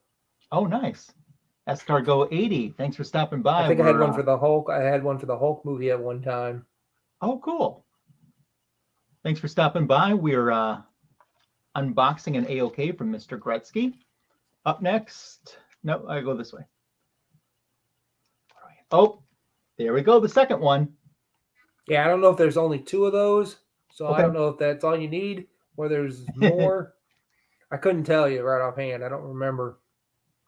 Oh, nice. Escargot 80. Thanks for stopping by.
I think I had one for the Hulk. I had one for the Hulk movie at one time.
Oh, cool. Thanks for stopping by. We're unboxing an AOK from Mr. Gretzky. Up next. No, I go this way. Oh, there we go. The second one.
Yeah, I don't know if there's only 2 of those. So I don't know if that's all you need or there's more. I couldn't tell you right offhand. I don't remember.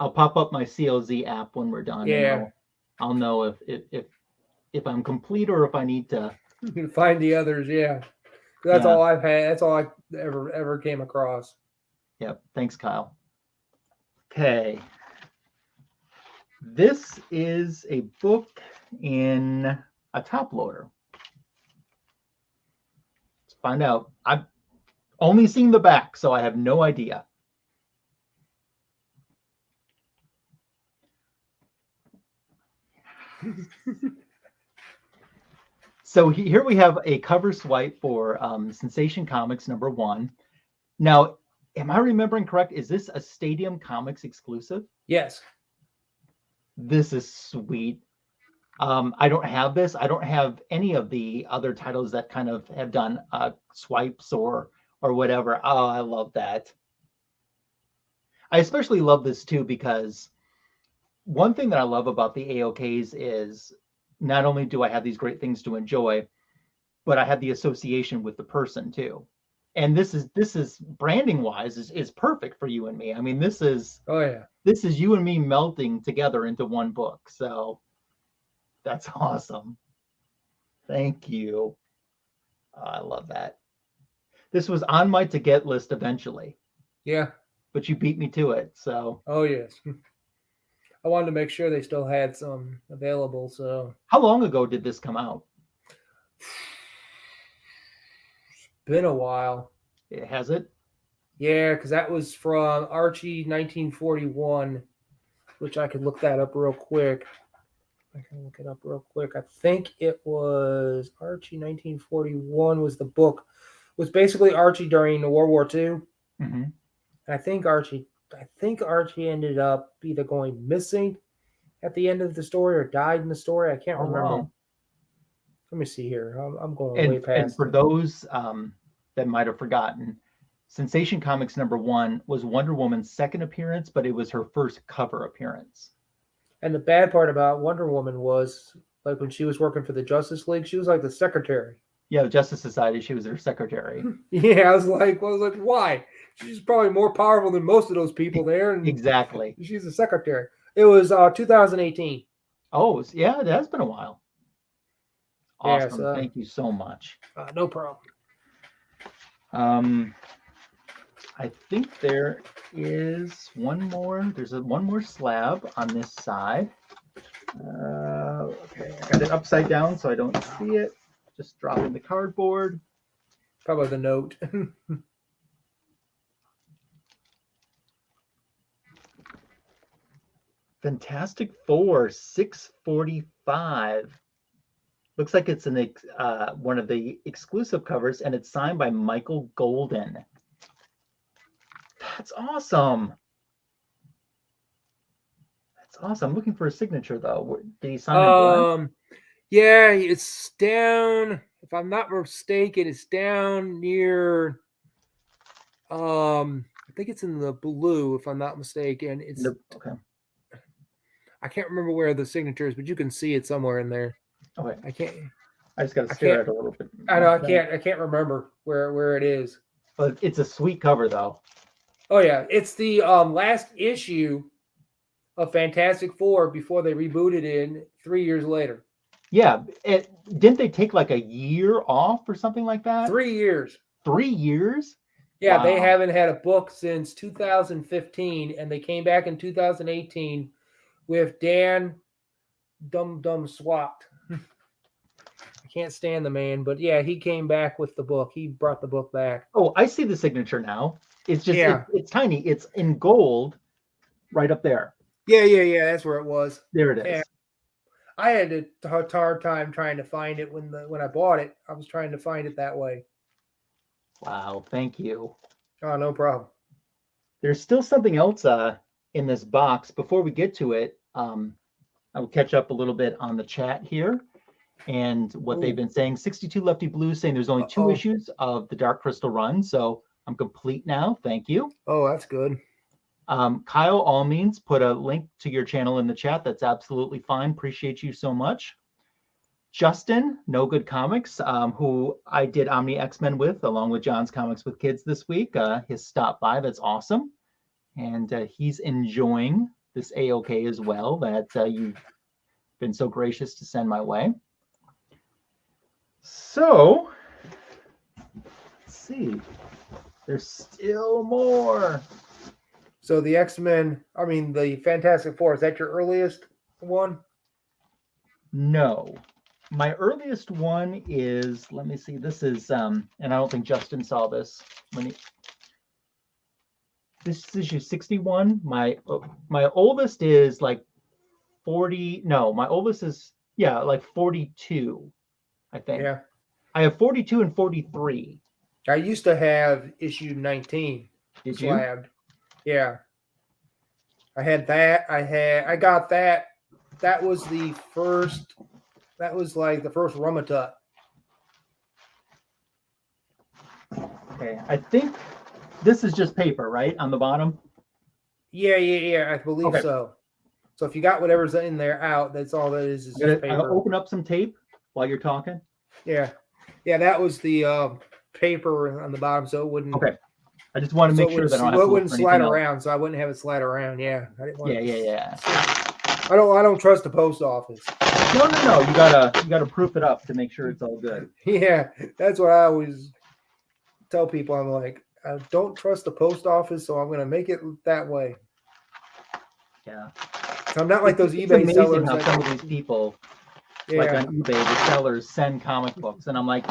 I'll pop up my COZ app when we're done.
Yeah.
I'll know if I'm complete or if I need to
find the others. Yeah. That's all I've had. That's all I ever came across.
Yep. Thanks, Kyle. Okay. This is a book in a top loader. Let's find out. I've only seen the back, so I have no idea. So here we have a cover swipe for Sensation Comics #1. Now, am I remembering correct? Is this a Stadium Comics exclusive?
Yes.
This is sweet. I don't have this. I don't have any of the other titles that kind of have done swipes or whatever. Oh, I love that. I especially love this too because one thing that I love about the AOKs is not only do I have these great things to enjoy, but I have the association with the person too. And this is branding wise is perfect for you and me. I mean, this is you and me melting together into one book. So that's awesome. Thank you. Oh, I love that. This was on my to get list eventually.
Yeah.
but you beat me to it. So,
Oh yes. I wanted to make sure they still had some available. So,
how long ago did this come out?
been a while.
Has it?
Yeah, because that was from Archie 1941, which I could look that up real quick. I can look it up real quick. I think it was Archie 1941 was the book. It was basically Archie during World War II.
Mm-hmm.
I think Archie ended up either going missing at the end of the story or died in the story. I can't remember.
Wow.
Let me see here. I'm going way past.
And for those that might have forgotten, Sensation Comics #1 was Wonder Woman's second appearance, but it was her first cover appearance.
And the bad part about Wonder Woman was, like, when she was working for the Justice League, she was like the secretary.
Yeah, the Justice Society, she was their secretary.
Yeah, I was like, why? She's probably more powerful than most of those people there. And
exactly.
She's the secretary. It was 2018.
Oh, yeah, it has been a while. Awesome.
Yes,
Thank you so much.
No problem.
I think there is one more. There's one more slab on this side. Okay, I got it upside down so I don't see it. Just dropping the cardboard.
Probably the note.
Fantastic Four 645. Looks like it's one of the exclusive covers, and it's signed by Michael Golden. That's awesome. That's awesome. I'm looking for a signature though. Did he sign it?
Yeah, it's down. If I'm not mistaken, it's down near. I think it's in the blue. If I'm not mistaken, it's
okay.
I can't remember where the signature is, but you can see it somewhere in there.
Okay.
I
just got to stare at it a little bit.
I know. I can't remember where it is.
But it's a sweet cover though.
Oh yeah, it's the last issue of Fantastic Four before they rebooted in 3 years later.
Yeah, didn't they take like a year off or something like that?
3 years.
3 years?
Yeah,
wow.
They haven't had a book since 2015, and they came back in 2018 with Dan Dum Swat. I can't stand the man, but yeah, he came back with the book. He brought the book back.
Oh, I see the signature now. It's just it's tiny. It's in gold, right up there.
Yeah. That's where it was.
There it is.
Yeah. I had a hard time trying to find it when I bought it. I was trying to find it that way.
Wow, thank you.
Oh, no problem.
There's still something else in this box. Before we get to it, I will catch up a little bit on the chat here and what they've been saying. 62 Lefty Blues saying there's only 2 issues of the Dark Crystal run, so I'm complete now. Thank you.
Oh, that's good.
Kyle Allmeans put a link to your channel in the chat. That's absolutely fine. Appreciate you so much. Justin, No Good Comics, who I did Omni X-Men with, along with John's Comics with Kids this week. His stop by. That's awesome. And he's enjoying this AOK as well that you've been so gracious to send my way. So, let's see. There's still more.
So the X-Men, the Fantastic Four, is that your earliest one?
No. My earliest one is, let me see, this is, and I don't think Justin saw this. This is issue 61. My oldest is like 40, no, my oldest is, like 42, I think.
Yeah.
I have 42 and 43.
I used to have issue 19.
Did
slabbed. You? Yeah. I had that. I got that. That was the first. That was like the first Rumatut.
Okay, I think this is just paper, right? On the bottom?
Yeah. I believe so. So if you got whatever's in there out, that's all that is just paper.
I'll open up some tape while you're talking.
Yeah, that was the paper on the bottom, so it wouldn't.
Okay. I just want to make sure that I
wouldn't slide around, so I wouldn't have it slide around. Yeah, I didn't want.
Yeah.
I don't trust the post office.
No. You gotta proof it up to make sure it's all good.
Yeah, that's what I always tell people. I'm like, I don't trust the post office, so I'm going to make it that way.
Yeah.
So I'm not like those
It's
eBay
amazing
sellers.
how some of these people, like on eBay, the sellers send comic books, and I'm like,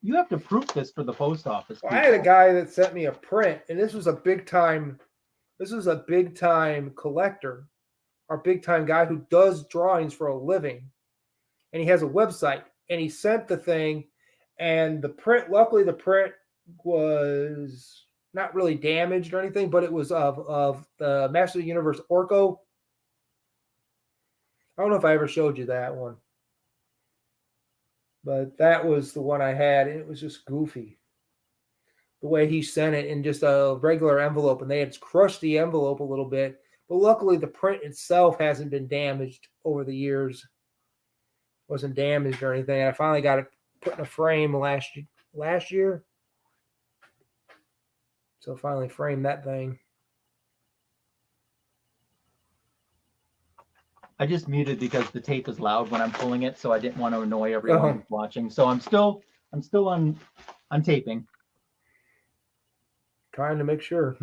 you have to proof this for the post office.
Well, I had a guy that sent me a print, and this was a big time collector, or big time guy who does drawings for a living, and he has a website, and he sent the thing, and the print. Luckily, the print was not really damaged or anything, but it was of the Master of the Universe Orko. I don't know if I ever showed you that one, but that was the one I had. It was just goofy the way he sent it in just a regular envelope, and they had crushed the envelope a little bit, but luckily the print itself hasn't been damaged over the years. Wasn't damaged or anything. I finally got it put in a frame last year. So finally framed that thing.
I just muted because the tape is loud when I'm pulling it, so I didn't want to annoy everyone who's watching. So I'm still on taping.
Trying to make sure.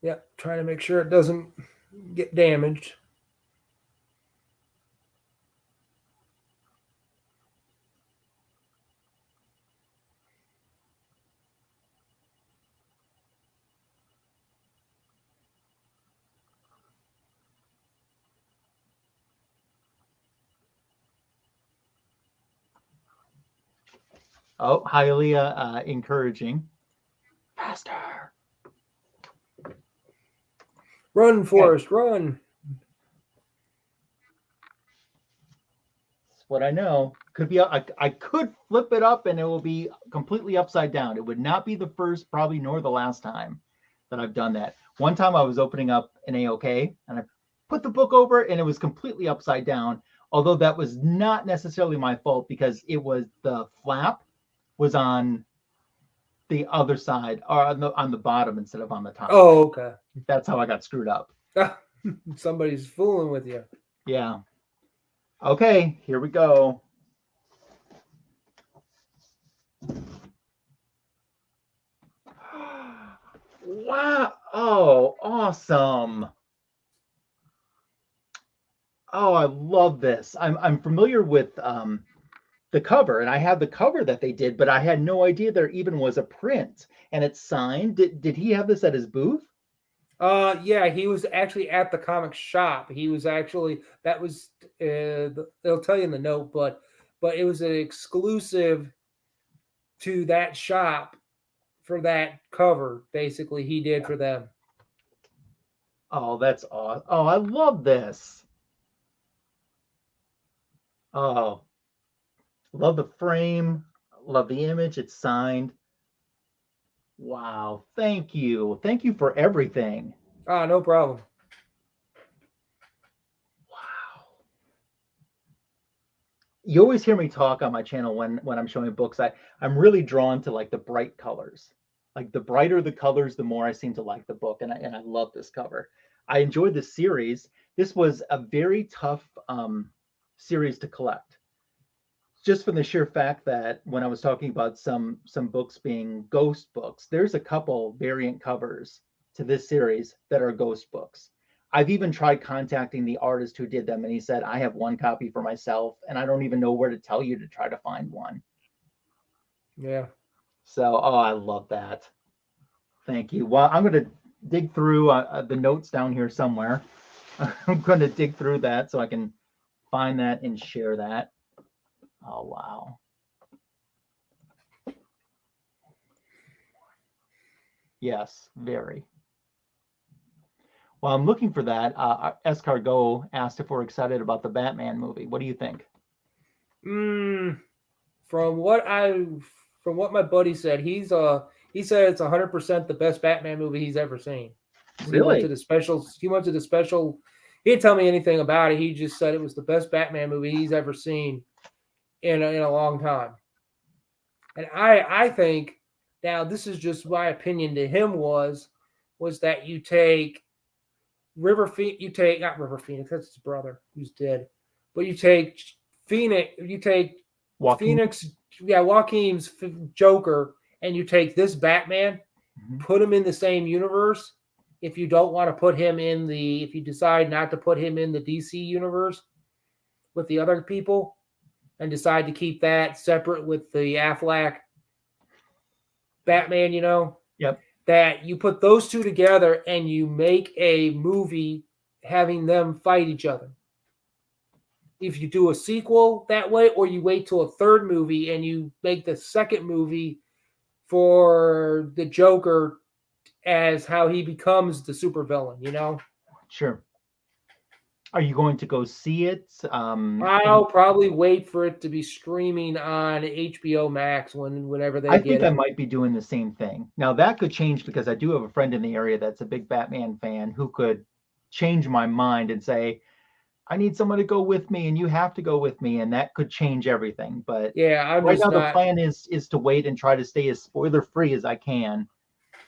Yeah, trying to make sure it doesn't get damaged.
Oh, highly encouraging. Faster.
Run, Forrest, run.
That's what I know. Could be. I could flip it up and it will be completely upside down. It would not be the first, probably, nor the last time that I've done that. One time I was opening up an AOK and I put the book over and it was completely upside down. Although that was not necessarily my fault because it was the flap was on the other side or on the bottom instead of on the top.
Oh, okay.
That's how I got screwed up.
Somebody's fooling with you.
Yeah. Okay, here we go. Wow. Oh, awesome. Oh, I love this. I'm familiar with the cover, and I have the cover that they did, but I had no idea there even was a print, and it's signed. Did he have this at his booth?
Yeah, he was actually at the comic shop. He was actually they'll tell you in the note, but it was an exclusive to that shop for that cover. Basically, he did for them.
Oh, that's awesome. Oh, I love this. Oh, love the frame. Love the image. It's signed. Wow. Thank you. Thank you for everything.
Ah, no problem.
Wow. You always hear me talk on my channel when I'm showing books. I'm really drawn to like the bright colors. Like the brighter the colors, the more I seem to like the book. And I love this cover. I enjoyed the series. This was a very tough series to collect. Just from the sheer fact that when I was talking about some books being ghost books, there's a couple variant covers to this series that are ghost books. I've even tried contacting the artist who did them, and he said, I have one copy for myself, and I don't even know where to tell you to try to find one.
Yeah.
So, oh, I love that. Thank you. Well, I'm going to dig through the notes down here somewhere. I'm going to dig through that so I can find that and share that. Oh, wow. Yes, very. Well, I'm looking for that. Escargot asked if we're excited about the Batman movie. What do you think?
From what my buddy said, he said it's 100% the best Batman movie he's ever seen.
Really?
He went to the special. He didn't tell me anything about it. He just said it was the best Batman movie he's ever seen in a long time. And I think, now this is just my opinion to him, was that you take not River Phoenix, that's his brother who's dead, but you take Phoenix,
Joaquin.
Phoenix, Joaquin's Joker, and you take this Batman,
Mhm.
put him in the same universe. If you don't want to put him in if you decide not to put him in the DC universe with the other people and decide to keep that separate with the Affleck Batman,
Yep.
that you put those two together and you make a movie having them fight each other. If you do a sequel that way, or you wait till a third movie and you make the second movie for the Joker as how he becomes the supervillain,
Sure. Are you going to go see it?
I'll probably wait for it to be streaming on HBO Max whenever they
I
get
think
it.
I might be doing the same thing. Now that could change because I do have a friend in the area that's a big Batman fan who could change my mind and say, I need someone to go with me and you have to go with me. And that could change everything. But
Yeah, I'm
right
just
now the
not.
plan is to wait and try to stay as spoiler free as I can.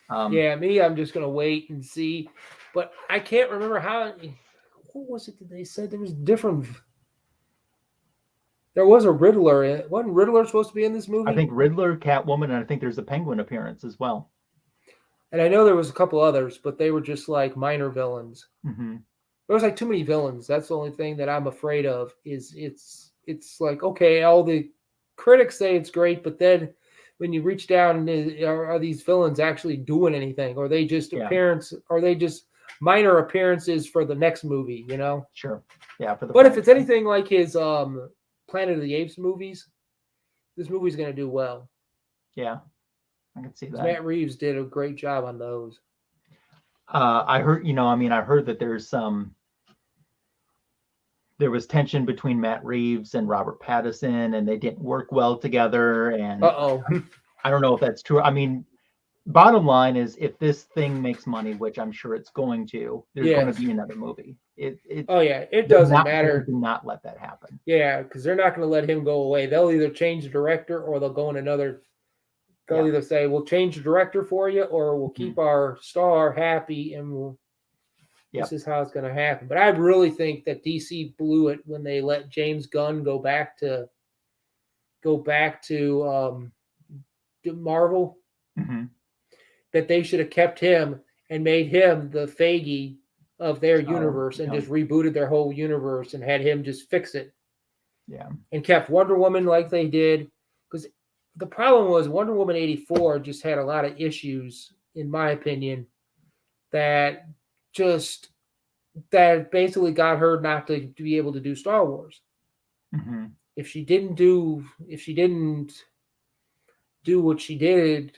I'm just gonna wait and see. But I can't remember what was it that they said there was different. There was a Riddler. Wasn't Riddler supposed to be in this movie?
I think Riddler, Catwoman, and I think there's a Penguin appearance as well.
And I know there was a couple others, but they were just like minor villains.
Mm-hmm.
There was like too many villains. That's the only thing that I'm afraid of. Is it's like, okay, all the critics say it's great, but then when you reach down, are these villains actually doing anything? Or are they just Are they just minor appearances for the next movie?
Sure. Yeah.
But if it's anything like his Planet of the Apes movies, this movie's going to do well.
Yeah, I can see that.
Matt Reeves did a great job on those.
I heard, I heard that there was tension between Matt Reeves and Robert Pattinson, and they didn't work well together. And I don't know if that's true. I mean, bottom line is, if this thing makes money, which I'm sure it's going to, there's going to be another movie.
It doesn't matter.
Do not let that happen.
Yeah, because they're not going to let him go away. They'll either change the director or they'll go in another. They'll either say, we'll change the director for you, or we'll keep our star happy and this is how it's going to happen. But I really think that DC blew it when they let James Gunn go back to Marvel.
Mm-hmm.
That they should have kept him and made him the Feige of their universe and just rebooted their whole universe and had him just fix it.
Yeah.
And kept Wonder Woman like they did. Because the problem was Wonder Woman 84 just had a lot of issues, in my opinion, that basically got her not to be able to do Star Wars.
Mm-hmm.
If she didn't do what she did,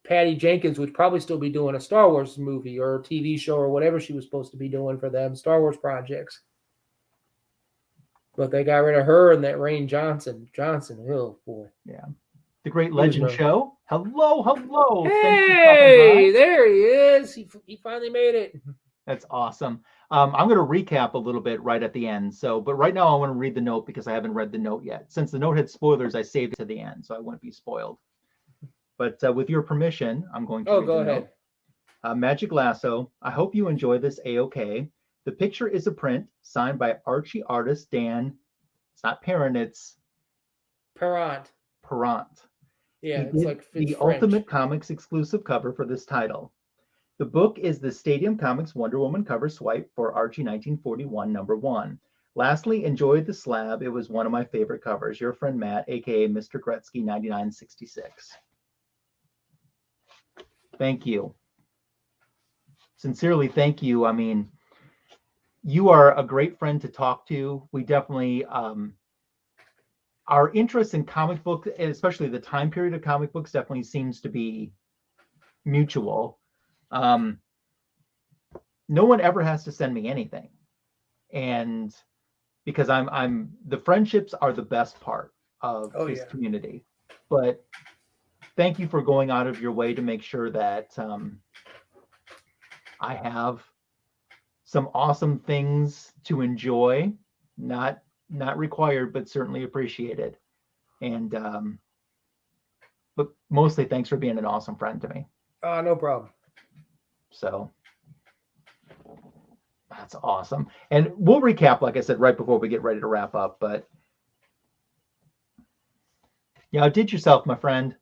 Patty Jenkins would probably still be doing a Star Wars movie or a TV show or whatever she was supposed to be doing for them Star Wars projects. But they got rid of her and that Rain Johnson. Oh boy.
Yeah. The Great Legend Show. Hello.
Hey, there he is. He finally made it.
That's awesome. I'm going to recap a little bit right at the end. But right now I want to read the note because I haven't read the note yet. Since the note had spoilers, I saved it to the end so I wouldn't be spoiled. But with your permission, I'm going to read
go
the
ahead.
Note. Magic Lasso. I hope you enjoy this AOK. The picture is a print signed by Archie artist Dan. It's not Parent, it's
Parent. Yeah, it's like
the
French.
Ultimate Comics exclusive cover for this title. The book is the Stadium Comics Wonder Woman cover swipe for Archie 1941 #1. Lastly, enjoyed the slab. It was one of my favorite covers. Your friend Matt, aka MrGretzky9966. Thank you. Sincerely, thank you. I mean, you are a great friend to talk to. We definitely, our interest in comic books, especially the time period of comic books, definitely seems to be mutual. No one ever has to send me anything. And because the friendships are the best part of this community. But thank you for going out of your way to make sure that I have some awesome things to enjoy, not required, but certainly appreciated. And but mostly thanks for being an awesome friend to me.
No problem.
So that's awesome. And we'll recap, like I said, right before we get ready to wrap up. But you outdid yourself, my friend.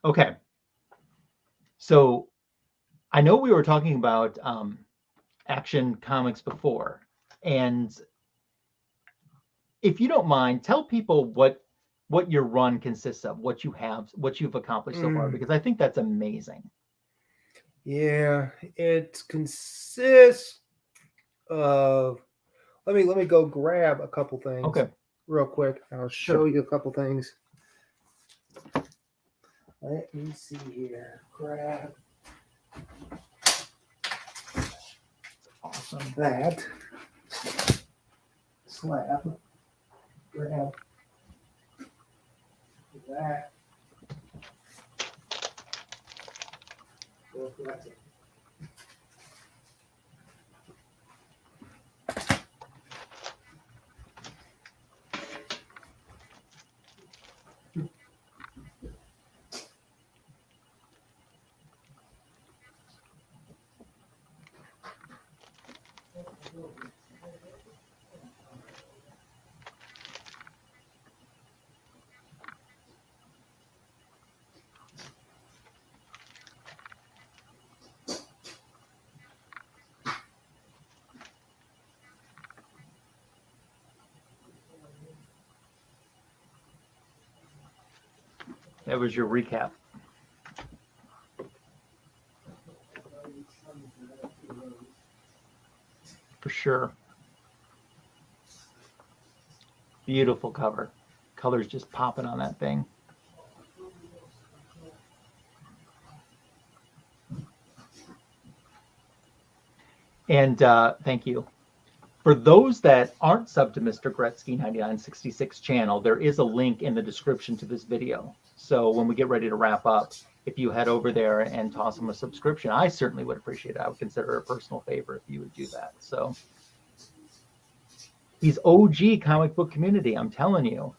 Okay. So I know we were talking about Action Comics before, and if you don't mind, tell people what your run consists of, what you've accomplished so far, because I think that's amazing.
Yeah, it consists of. Let me go grab a couple things.
Okay.
Real quick. I'll show you a couple things. Let me see here. Grab.
Awesome.
That slab. Grab that. That's it.
That was your recap. For sure. Beautiful cover. Colors just popping on that thing. And thank you. For those that aren't subbed to MrGretzky9966 channel, there is a link in the description to this video. So when we get ready to wrap up, if you head over there and toss him a subscription, I certainly would appreciate it. I would consider it a personal favor if you would do that. So he's OG comic book community, I'm telling you.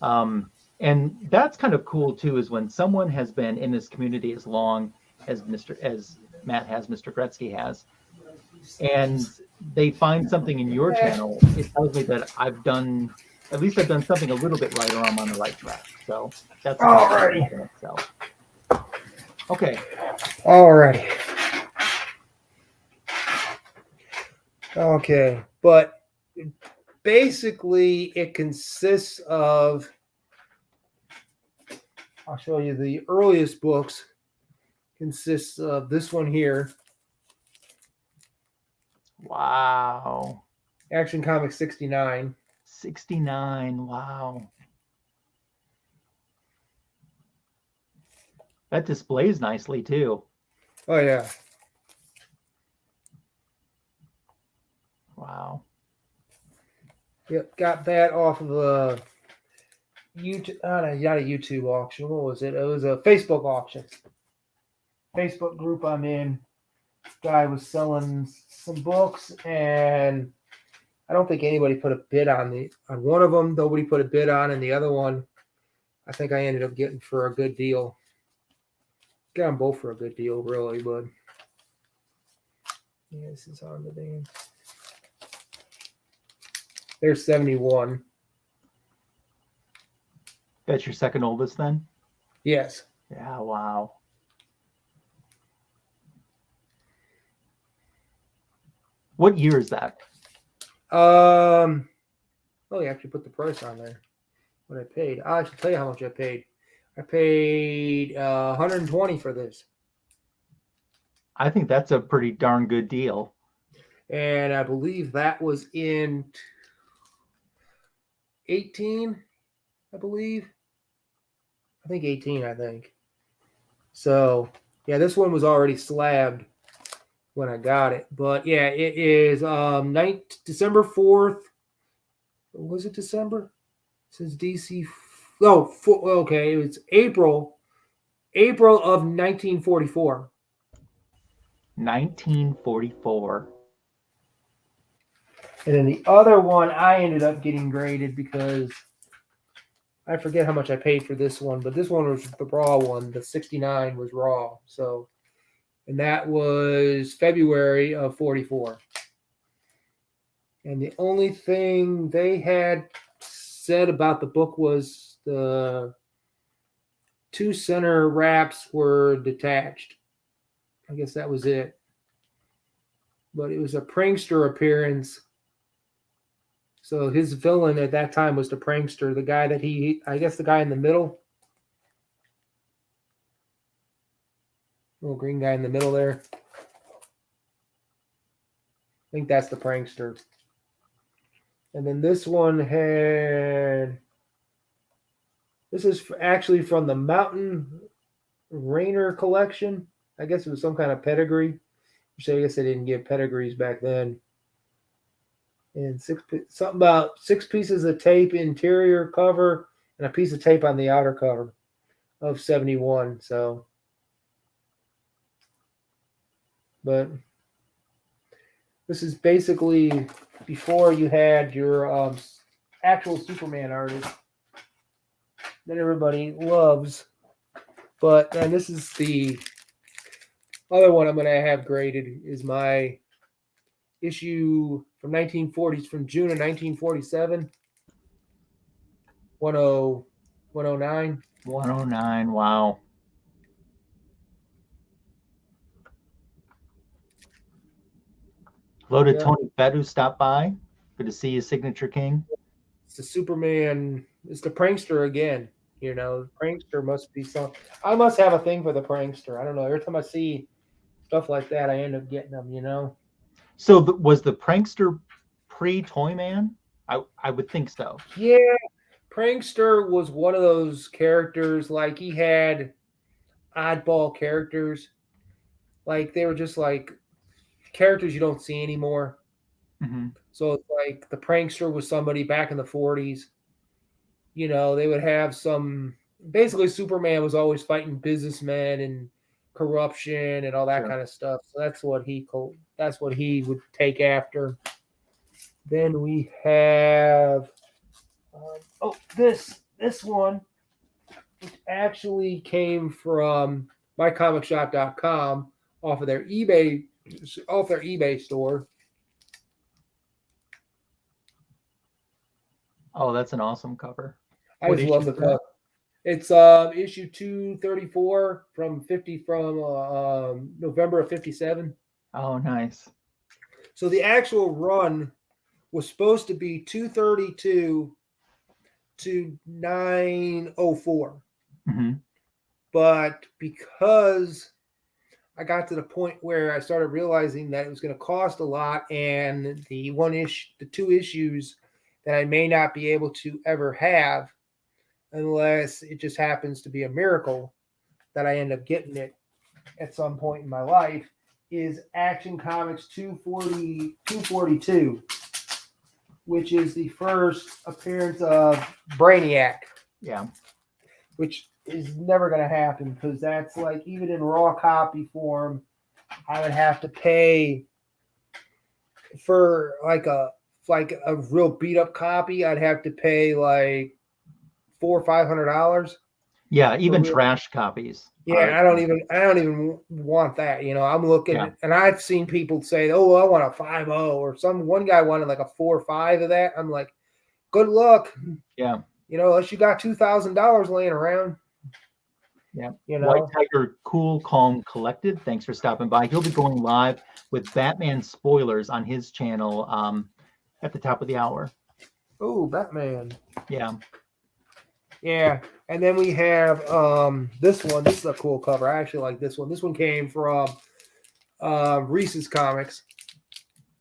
And that's kind of cool too, is when someone has been in this community as long as Matt has, Mr. Gretzky has, and they find something in your channel, it tells me that I've done something a little bit right, or I'm on the right track. So that's
alrighty
in itself. Okay.
Alrighty. Okay, but basically it consists of, I'll show you the earliest books, consists of this one here.
Wow.
Action Comics 69.
69. Wow. That displays nicely too.
Oh yeah.
Wow.
Yep, got that off of a YouTube, not a YouTube auction. What was it? It was a Facebook auction. Facebook group I'm in. Guy was selling some books, and I don't think anybody put a bid on one of them. Nobody put a bid on, and the other one, I think I ended up getting for a good deal. Got them both for a good deal, really, but yeah, this is on the thing. There's 71.
That's your second oldest then?
Yes.
Yeah, wow. What year is that?
Oh, you actually put the price on there. What I paid. I should tell you how much I paid. I paid 120 for this.
I think that's a pretty darn good deal.
And I believe that was in 18, I believe. I think 18, I think. So, yeah, this one was already slabbed when I got it. But, yeah, it is December 4th. Was it December? It says DC. Oh, okay. It was April of 1944.
1944.
And then the other one I ended up getting graded because I forget how much I paid for this one, but this one was the raw one. The 69 was raw. So, and that was February of 44. And the only thing they had said about the book was the 2 center wraps were detached. I guess that was it. But it was a prankster appearance. So his villain at that time was the prankster, the guy that I guess the guy in the middle. Little green guy in the middle there. I think that's the prankster. And then this one had, this is actually from the Mountain Rainer collection. I guess it was some kind of pedigree. Which I guess they didn't give pedigrees back then. And something about 6 pieces of tape interior cover and a piece of tape on the outer cover of 71. So, but this is basically before you had your actual Superman artist that everybody loves. But then this is the other one I'm going to have graded is my issue from 1940s, from June of 1947. 109.
109. Wow. Hello to Tony Fett, who stopped by. Good to see you, Signature King.
It's the Superman. It's the prankster again. You know, the prankster must be some. I must have a thing for the prankster. I don't know. Every time I see stuff like that, I end up getting them. You know.
So was the prankster pre-Toyman? I would think so.
Yeah, prankster was one of those characters. Like he had oddball characters. Like they were just like characters you don't see anymore.
Mm-hmm.
So it's like the prankster was somebody back in the 40s. You know, they would have some. Basically, Superman was always fighting businessmen and corruption and all that kind of stuff. So that's what he would take after. Then we have this one, which actually came from mycomicshop.com off their eBay store.
Oh, that's an awesome cover.
I just love the cover. It's issue 234 from November of 57.
Oh, nice.
So the actual run was supposed to be 232 to 904.
Mm-hmm.
But because I got to the point where I started realizing that it was going to cost a lot, and the 2 issues that I may not be able to ever have unless it just happens to be a miracle that I end up getting it at some point in my life, is Action Comics 242, which is the first appearance of Brainiac.
Yeah.
Which is never going to happen because that's like, even in raw copy form, I would have to pay for like a real beat up copy. I'd have to pay like $400 or $500.
Yeah, even trash copies.
Yeah, I don't even want that. You know, I'm looking and I've seen people say, "Oh, I want a 5.0," or one guy wanted like a 4 or 5 of that. I'm like, good luck.
Yeah.
You know, unless you got $2,000 laying around.
Yeah.
You know?
White Tiger Cool Calm Collected, thanks for stopping by. He'll be going live with Batman spoilers on his channel at the top of the hour.
Oh, Batman.
Yeah.
Yeah. And then we have this one. This is a cool cover. I actually like this one. This one came from Reese's Comics.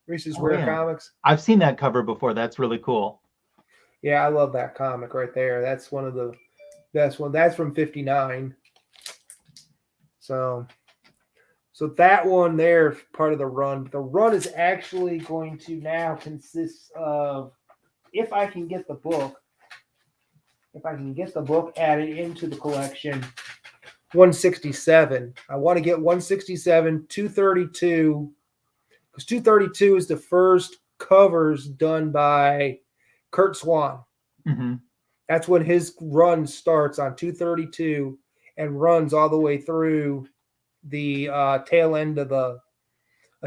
Reese's Rare Comics.
I've seen that cover before. That's really cool.
Yeah, I love that comic right there. That's one of the best ones. That's from 59. So that one there, part of the run. The run is actually going to now consist of, if I can get the book added into the collection, 167. I want to get 167, 232, because 232 is the first covers done by Kurt Swan.
Mm-hmm.
That's when his run starts on 232 and runs all the way through the tail end of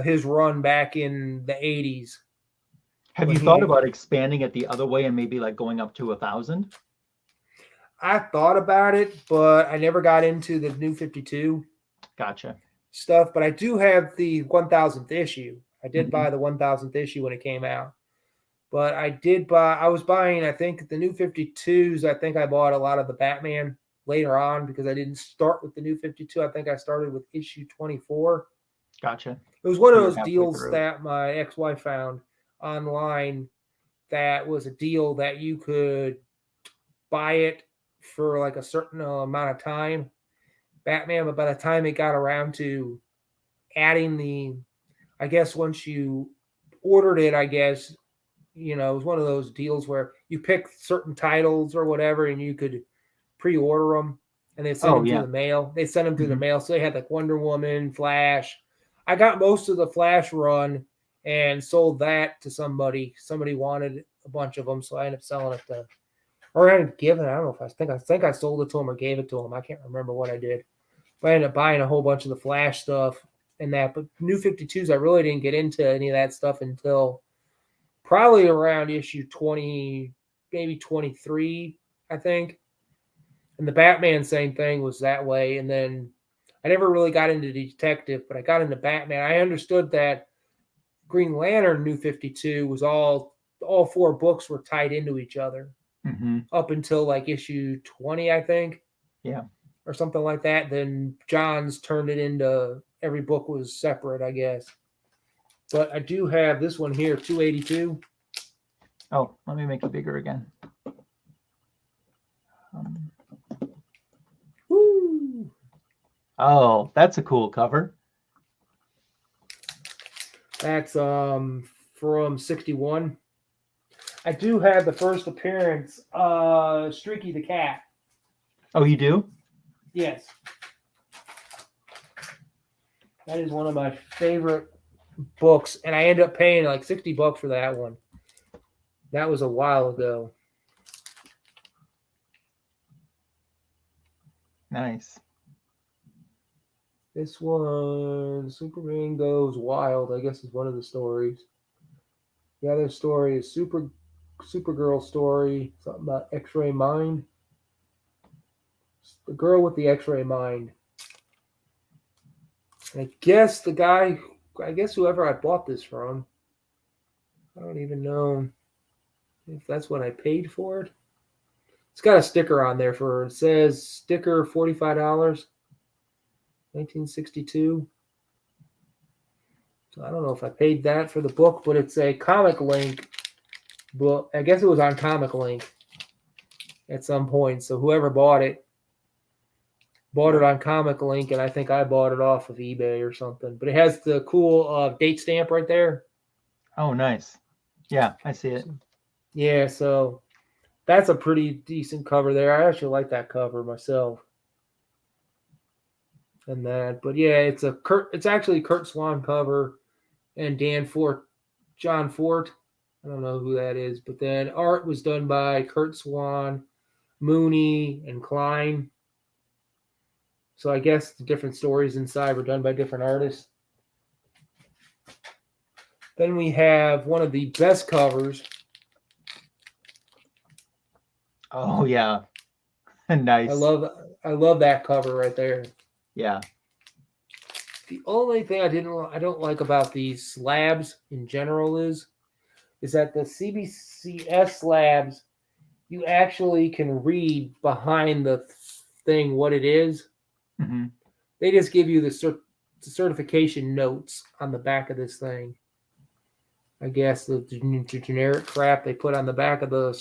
his run back in the 80s.
Have you thought about expanding it the other way and maybe like going up to 1,000?
I thought about it, but I never got into the New 52
Gotcha.
stuff. But I do have the 1,000th issue. I did buy the 1,000th issue when it came out. But I was buying, I think, the New 52s. I think I bought a lot of the Batman later on because I didn't start with the New 52. I think I started with issue 24.
Gotcha.
It was one of those deals that my ex-wife found online that was a deal that you could buy it for like a certain amount of time, Batman, but by the time it got around to adding I guess once you ordered it, I guess, it was one of those deals where you pick certain titles or whatever and you could pre-order them and they send them through the mail. They sent them through the mail. So they had like Wonder Woman, Flash. I got most of the Flash run and sold that to somebody. Somebody wanted a bunch of them, so I ended up selling it to them. Or I ended up giving it. I don't know if I think I sold it to him or gave it to him. I can't remember what I did. But I ended up buying a whole bunch of the Flash stuff and that. But New 52s, I really didn't get into any of that stuff until probably around issue 20, maybe 23, I think. And the Batman, same thing, was that way. And then I never really got into Detective, but I got into Batman. I understood that Green Lantern New 52 was all 4 books were tied into each other. Up until like issue 20, I think.
Yeah.
Or something like that. Then Johns turned it into every book was separate, I guess. But I do have this one here, 282.
Oh, let me make it bigger again.
Woo!
Oh, that's a cool cover.
That's from 61. I do have the first appearance, Streaky the Cat.
Oh, you do?
Yes. That is one of my favorite books, and I ended up paying like $60 for that one. That was a while ago.
Nice.
This one, Superman Goes Wild, I guess is one of the stories. The other story is Supergirl story, something about X-ray mind. The girl with the X-ray mind. I guess whoever I bought this from, I don't even know if that's what I paid for it. It's got a sticker on there it says sticker $45, 1962. So I don't know if I paid that for the book, but it's a Comic Link book. I guess it was on Comic Link at some point. So whoever bought it on Comic Link, and I think I bought it off of eBay or something. But it has the cool date stamp right there.
Oh, nice. Yeah, I see it.
Yeah, so that's a pretty decent cover there. I actually like that cover myself. And that, but yeah, it's actually Kurt Swan cover and John Fort. I don't know who that is, but then art was done by Kurt Swan, Mooney, and Klein. So I guess the different stories inside were done by different artists. Then we have one of the best covers.
Oh yeah, nice.
I love that cover right there.
Yeah.
The only thing I don't like about these slabs in general is that the CBCS slabs, you actually can read behind the thing what it is.
Mm-hmm.
They just give you the certification notes on the back of this thing. I guess the generic crap they put on the back of the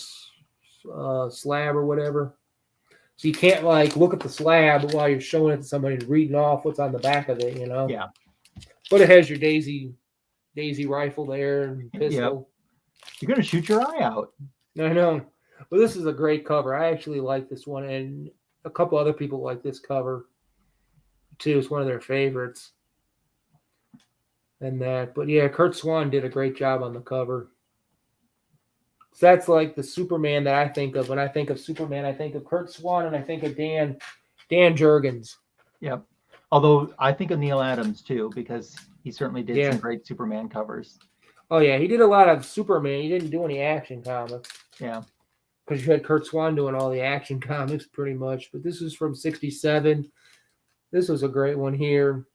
slab or whatever. So you can't like look at the slab while you're showing it to somebody and reading off what's on the back of it,
Yeah.
But it has your Daisy rifle there and pistol.
Yep. You're gonna shoot your eye out.
I know. Well, this is a great cover. I actually like this one, and a couple other people like this cover too. It's one of their favorites. And that, but yeah, Kurt Swan did a great job on the cover. So that's like the Superman that I think of. When I think of Superman, I think of Kurt Swan and I think of Dan Jurgens.
Yep. Although I think of Neil Adams too, because he certainly did some great Superman covers.
Oh yeah, he did a lot of Superman. He didn't do any action comics.
Yeah.
Because you had Kurt Swan doing all the action comics pretty much. But this is from 67. This was a great one here.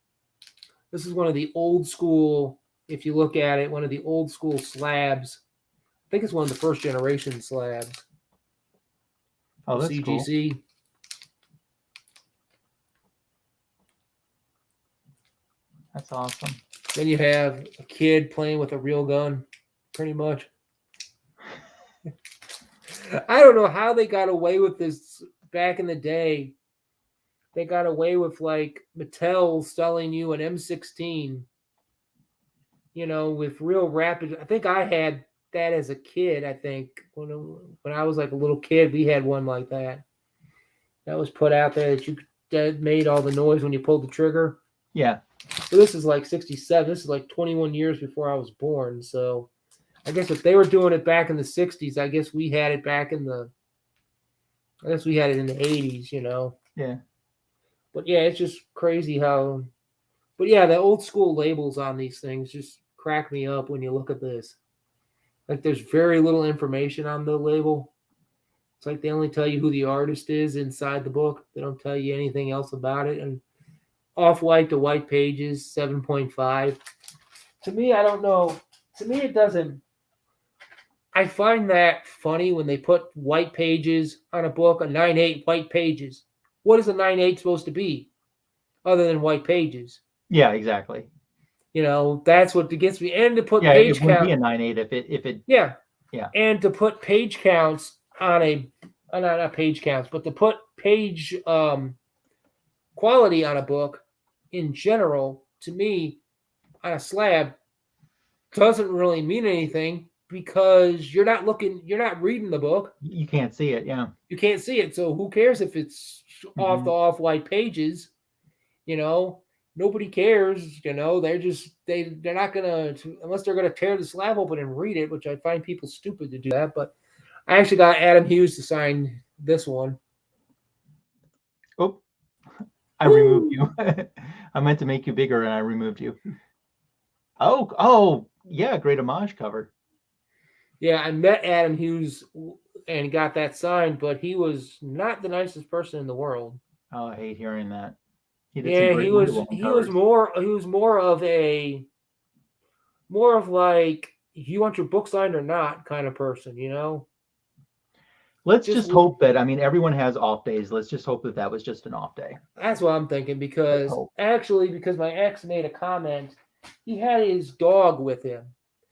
This is one of the old school, if you look at it, one of the old school slabs. I think it's one of the first generation slabs.
Oh, that's
CGC.
cool. That's awesome.
Then you have a kid playing with a real gun, pretty much. I don't know how they got away with this back in the day. They got away with like Mattel selling you an M16, you know, with real rapid. I think I had that as a kid. I think when I was like a little kid, we had one like that. That was put out there that made all the noise when you pulled the trigger.
Yeah.
So this is like 67. This is like 21 years before I was born. So I guess if they were doing it back in the 60s, I guess we had it back in the. I guess we had it in the 80s, you know.
Yeah.
But yeah, it's just crazy how. But yeah, the old school labels on these things just crack me up when you look at this. Like there's very little information on the label. It's like they only tell you who the artist is inside the book. They don't tell you anything else about it. And off-white to white pages, 7.5. To me, I don't know. To me, it doesn't. I find that funny when they put white pages on a book, a 9/8 white pages. What is a 9/8 supposed to be other than white pages?
Yeah, exactly.
You know, that's what gets me. And to put
page
page
count. It wouldn't
count.
be a 9/8 if it.
Yeah.
Yeah.
And to put page counts on a, not page counts, but to put page quality on a book in general, to me, on a slab, doesn't really mean anything because you're not reading the book.
You can't see it. Yeah.
You can't see it. So who cares if it's off the off-white pages? You know, nobody cares. You know, they're not gonna, unless they're gonna tear the slab open and read it, which I find people stupid to do that. But I actually got Adam Hughes to sign this one.
Oh, I removed you. I meant to make you bigger and I removed you. Oh, yeah, great homage cover.
Yeah, I met Adam Hughes and got that signed, but he was not the nicest person in the world.
Oh, I hate hearing that.
He was more of like, you want your book signed or not kind of person, you know?
Let's just hope that, I mean, everyone has off days. Let's just hope that was just an off day.
That's what I'm thinking because my ex made a comment. He had his dog with him.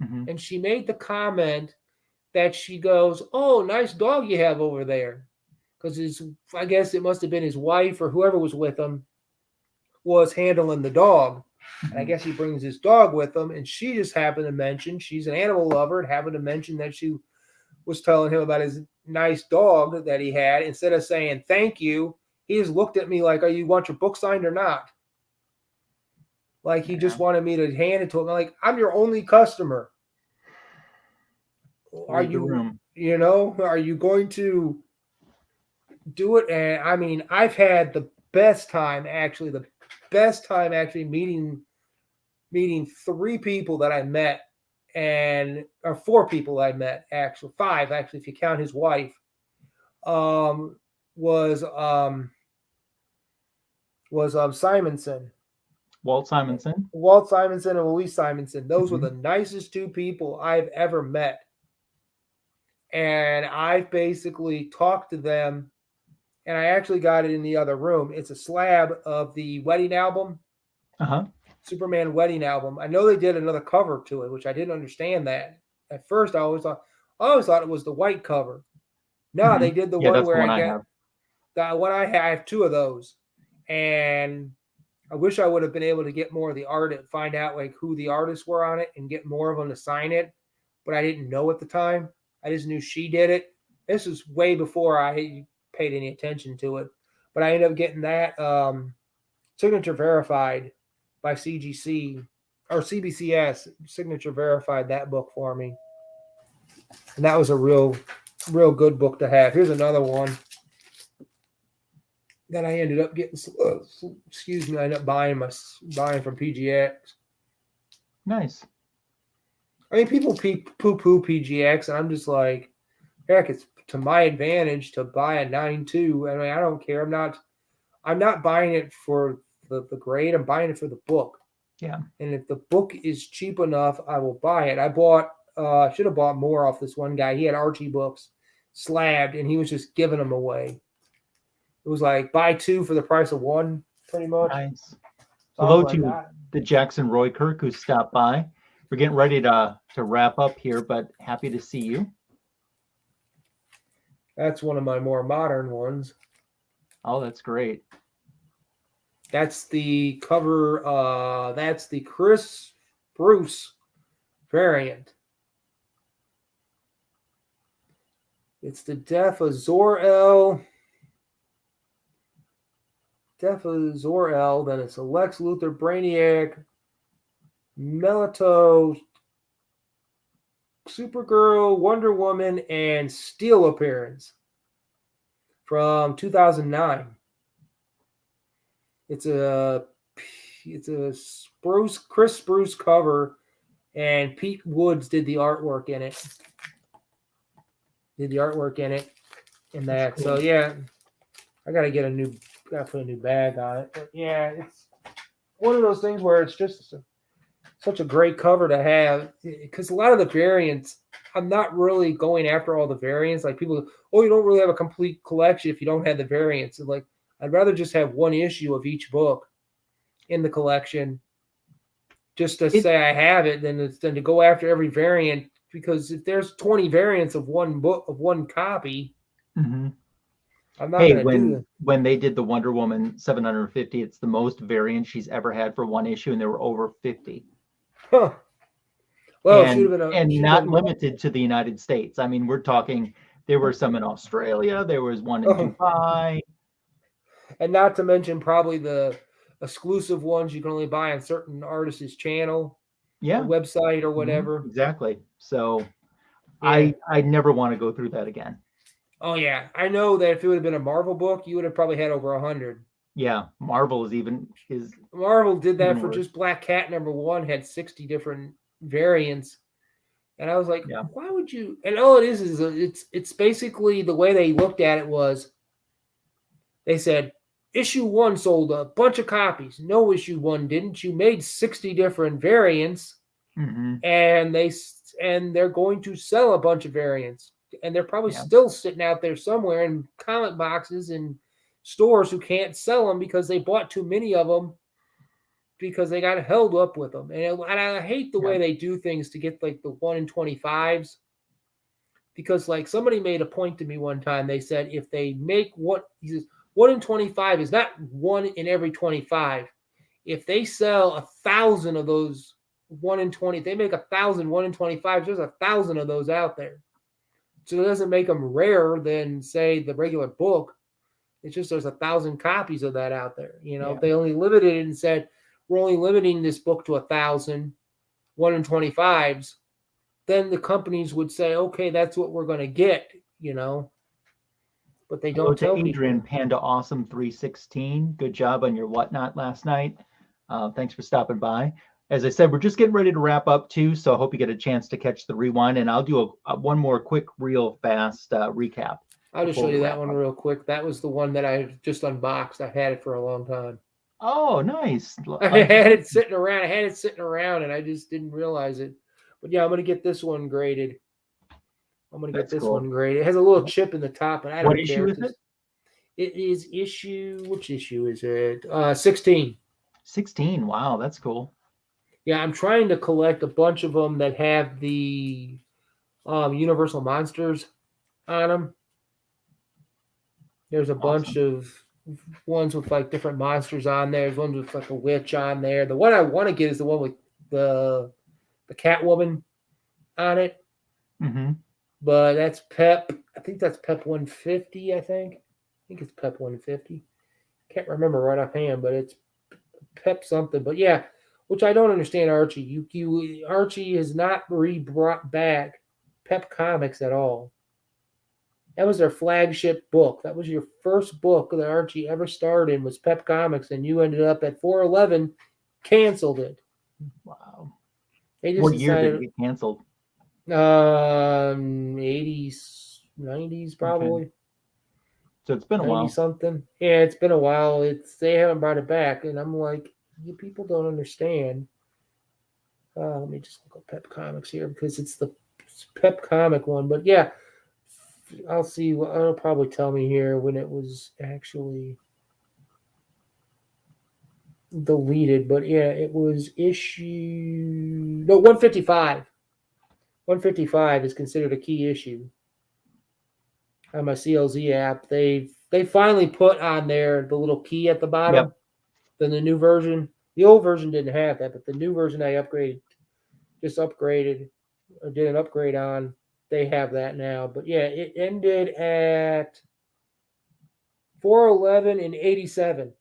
Mm-hmm.
And she made the comment that she goes, "Oh, nice dog you have over there." Because I guess it must have been his wife or whoever was with him was handling the dog. And I guess he brings his dog with him. And she just happened to mention, she's an animal lover, and happened to mention that she was telling him about his nice dog that he had. Instead of saying thank you, he just looked at me like, "Are you want your book signed or not?" Like he just wanted me to hand it to him. I'm like, "I'm your only customer. Are you, you know, are you going to do it?" And I mean, I've had the best time actually meeting 3 people that I met, or 4 people I met, actually 5 actually if you count his wife. Was Simonson.
Walt Simonson
and Louise Simonson. Those were the nicest 2 people I've ever met. And I've basically talked to them, and I actually got it in the other room. It's a slab of the wedding album, Superman wedding album. I know they did another cover to it, which I didn't understand that. At first, I always thought it was the white cover. No, they did the one where I get the one I have 2 of those, and I wish I would have been able to get more of the art and find out like who the artists were on it and get more of them to sign it, but I didn't know at the time. I just knew she did it. This was way before I paid any attention to it, but I ended up getting that signature verified by CGC or CBCS. Signature verified that book for me, and that was a real good book to have. Here's another one that I ended up getting. Excuse me, I ended up buying from PGX.
Nice.
I mean, people poo-poo PGX, and I'm just like, heck, it's to my advantage to buy a 9.2. I mean, I don't care. I'm not buying it for the grade. I'm buying it for the book.
Yeah.
And if the book is cheap enough, I will buy it. I should have bought more off this one guy. He had Archie books slabbed, and he was just giving them away. It was like buy 2 for the price of 1, pretty much.
Nice.
So
Hello
like,
to the Jackson Roy Kirk who stopped by. We're getting ready to wrap up here, but happy to see you.
That's one of my more modern ones.
Oh, that's great.
That's the cover. That's the Chris Bruce variant. It's the Death of Zor-El. Then it's a Lex Luthor, Brainiac, Melito, Supergirl, Wonder Woman, and Steel appearance from 2009. It's a Chris Spruce cover, and Pete Woods did the artwork in it. In that.
Cool.
So yeah, I gotta put a new bag on it. But yeah, it's one of those things where it's just such a great cover to have, because a lot of the variants, I'm not really going after all the variants. Like people, you don't really have a complete collection if you don't have the variants. And like, I'd rather just have one issue of each book in the collection, just to say I have it, than to go after every variant. Because if there's 20 variants of one book, of one copy,
mm-hmm.
I'm not going to do it.
When they did the Wonder Woman 750, it's the most variants she's ever had for one issue, and there were over 50.
Huh. Well,
and not limited to the United States. I mean, we're talking, there were some in Australia, there was one in Dubai.
And not to mention probably the exclusive ones you can only buy on certain artists' channel, website or whatever.
Mm-hmm. Exactly. So I never want to go through that again.
Oh yeah, I know that if it would have been a Marvel book, you would have probably had over 100.
Yeah, Marvel
Marvel did that for just Black Cat #1, had 60 different variants, and I was like, why would you? And all it is it's basically the way they looked at it was, they said issue 1 sold a bunch of copies. No, issue 1 didn't. You made 60 different variants, and they're going to sell a bunch of variants. And they're probably still sitting out there somewhere in comic boxes and stores who can't sell them because they bought too many of them because they got held up with them. And I hate the way they do things to get like the 1 in 25s, because like somebody made a point to me one time. They said if they make 1 in 25 is not 1 in every 25. If they sell 1,000 of those 1 in 20, if they make 1,000 1 in 25s, there's 1,000 of those out there. So it doesn't make them rarer than, say, the regular book. It's just there's 1,000 copies of that out there. If they only limited it and said, we're only limiting this book to 1,000 1 in 25s, then the companies would say, okay, that's what we're going to get, But they don't tell
Adrian
people.
Panda Awesome 316. Good job on your whatnot last night. Thanks for stopping by. As I said, we're just getting ready to wrap up too, so I hope you get a chance to catch the rewind, and I'll do one more quick, real fast recap.
I'll just show you that one real quick. That was the one that I just unboxed. I've had it for a long time.
Oh, nice.
I had it sitting around, and I just didn't realize it. But yeah, I'm going to get this one graded. It has a little chip in the top, and I don't care.
What issue is it?
It is which issue is it? 16.
16. Wow, that's cool.
Yeah, I'm trying to collect a bunch of them that have the Universal Monsters on them. There's a bunch of ones with like different monsters on there. There's ones with like a witch on there. The one I want to get is the one with the Catwoman on it.
Mm-hmm.
But that's Pep. I think that's Pep 150, I think it's Pep 150. Can't remember right offhand, but it's Pep something. But yeah, which I don't understand, Archie. Archie has not brought back Pep Comics at all. That was their flagship book. That was your first book that Archie ever starred in, was Pep Comics, and you ended up at 411, canceled it.
Wow.
They just
What year did it
decided
get canceled?
80s, 90s probably.
Okay. So it's been a
90
while.
something. Yeah, it's been a while. They haven't brought it back, and I'm like, you people don't understand. Let me just look up Pep Comics here because it's the Pep comic one. But yeah, I'll see. It'll probably tell me here when it was actually deleted. But yeah, it was issue 155. 155 is considered a key issue on my CLZ app. They finally put on there the little key at the bottom.
Yep.
Then the new version. The old version didn't have that, but the new version I upgraded or did an upgrade on. They have that now. But yeah, it ended at 411 and 87.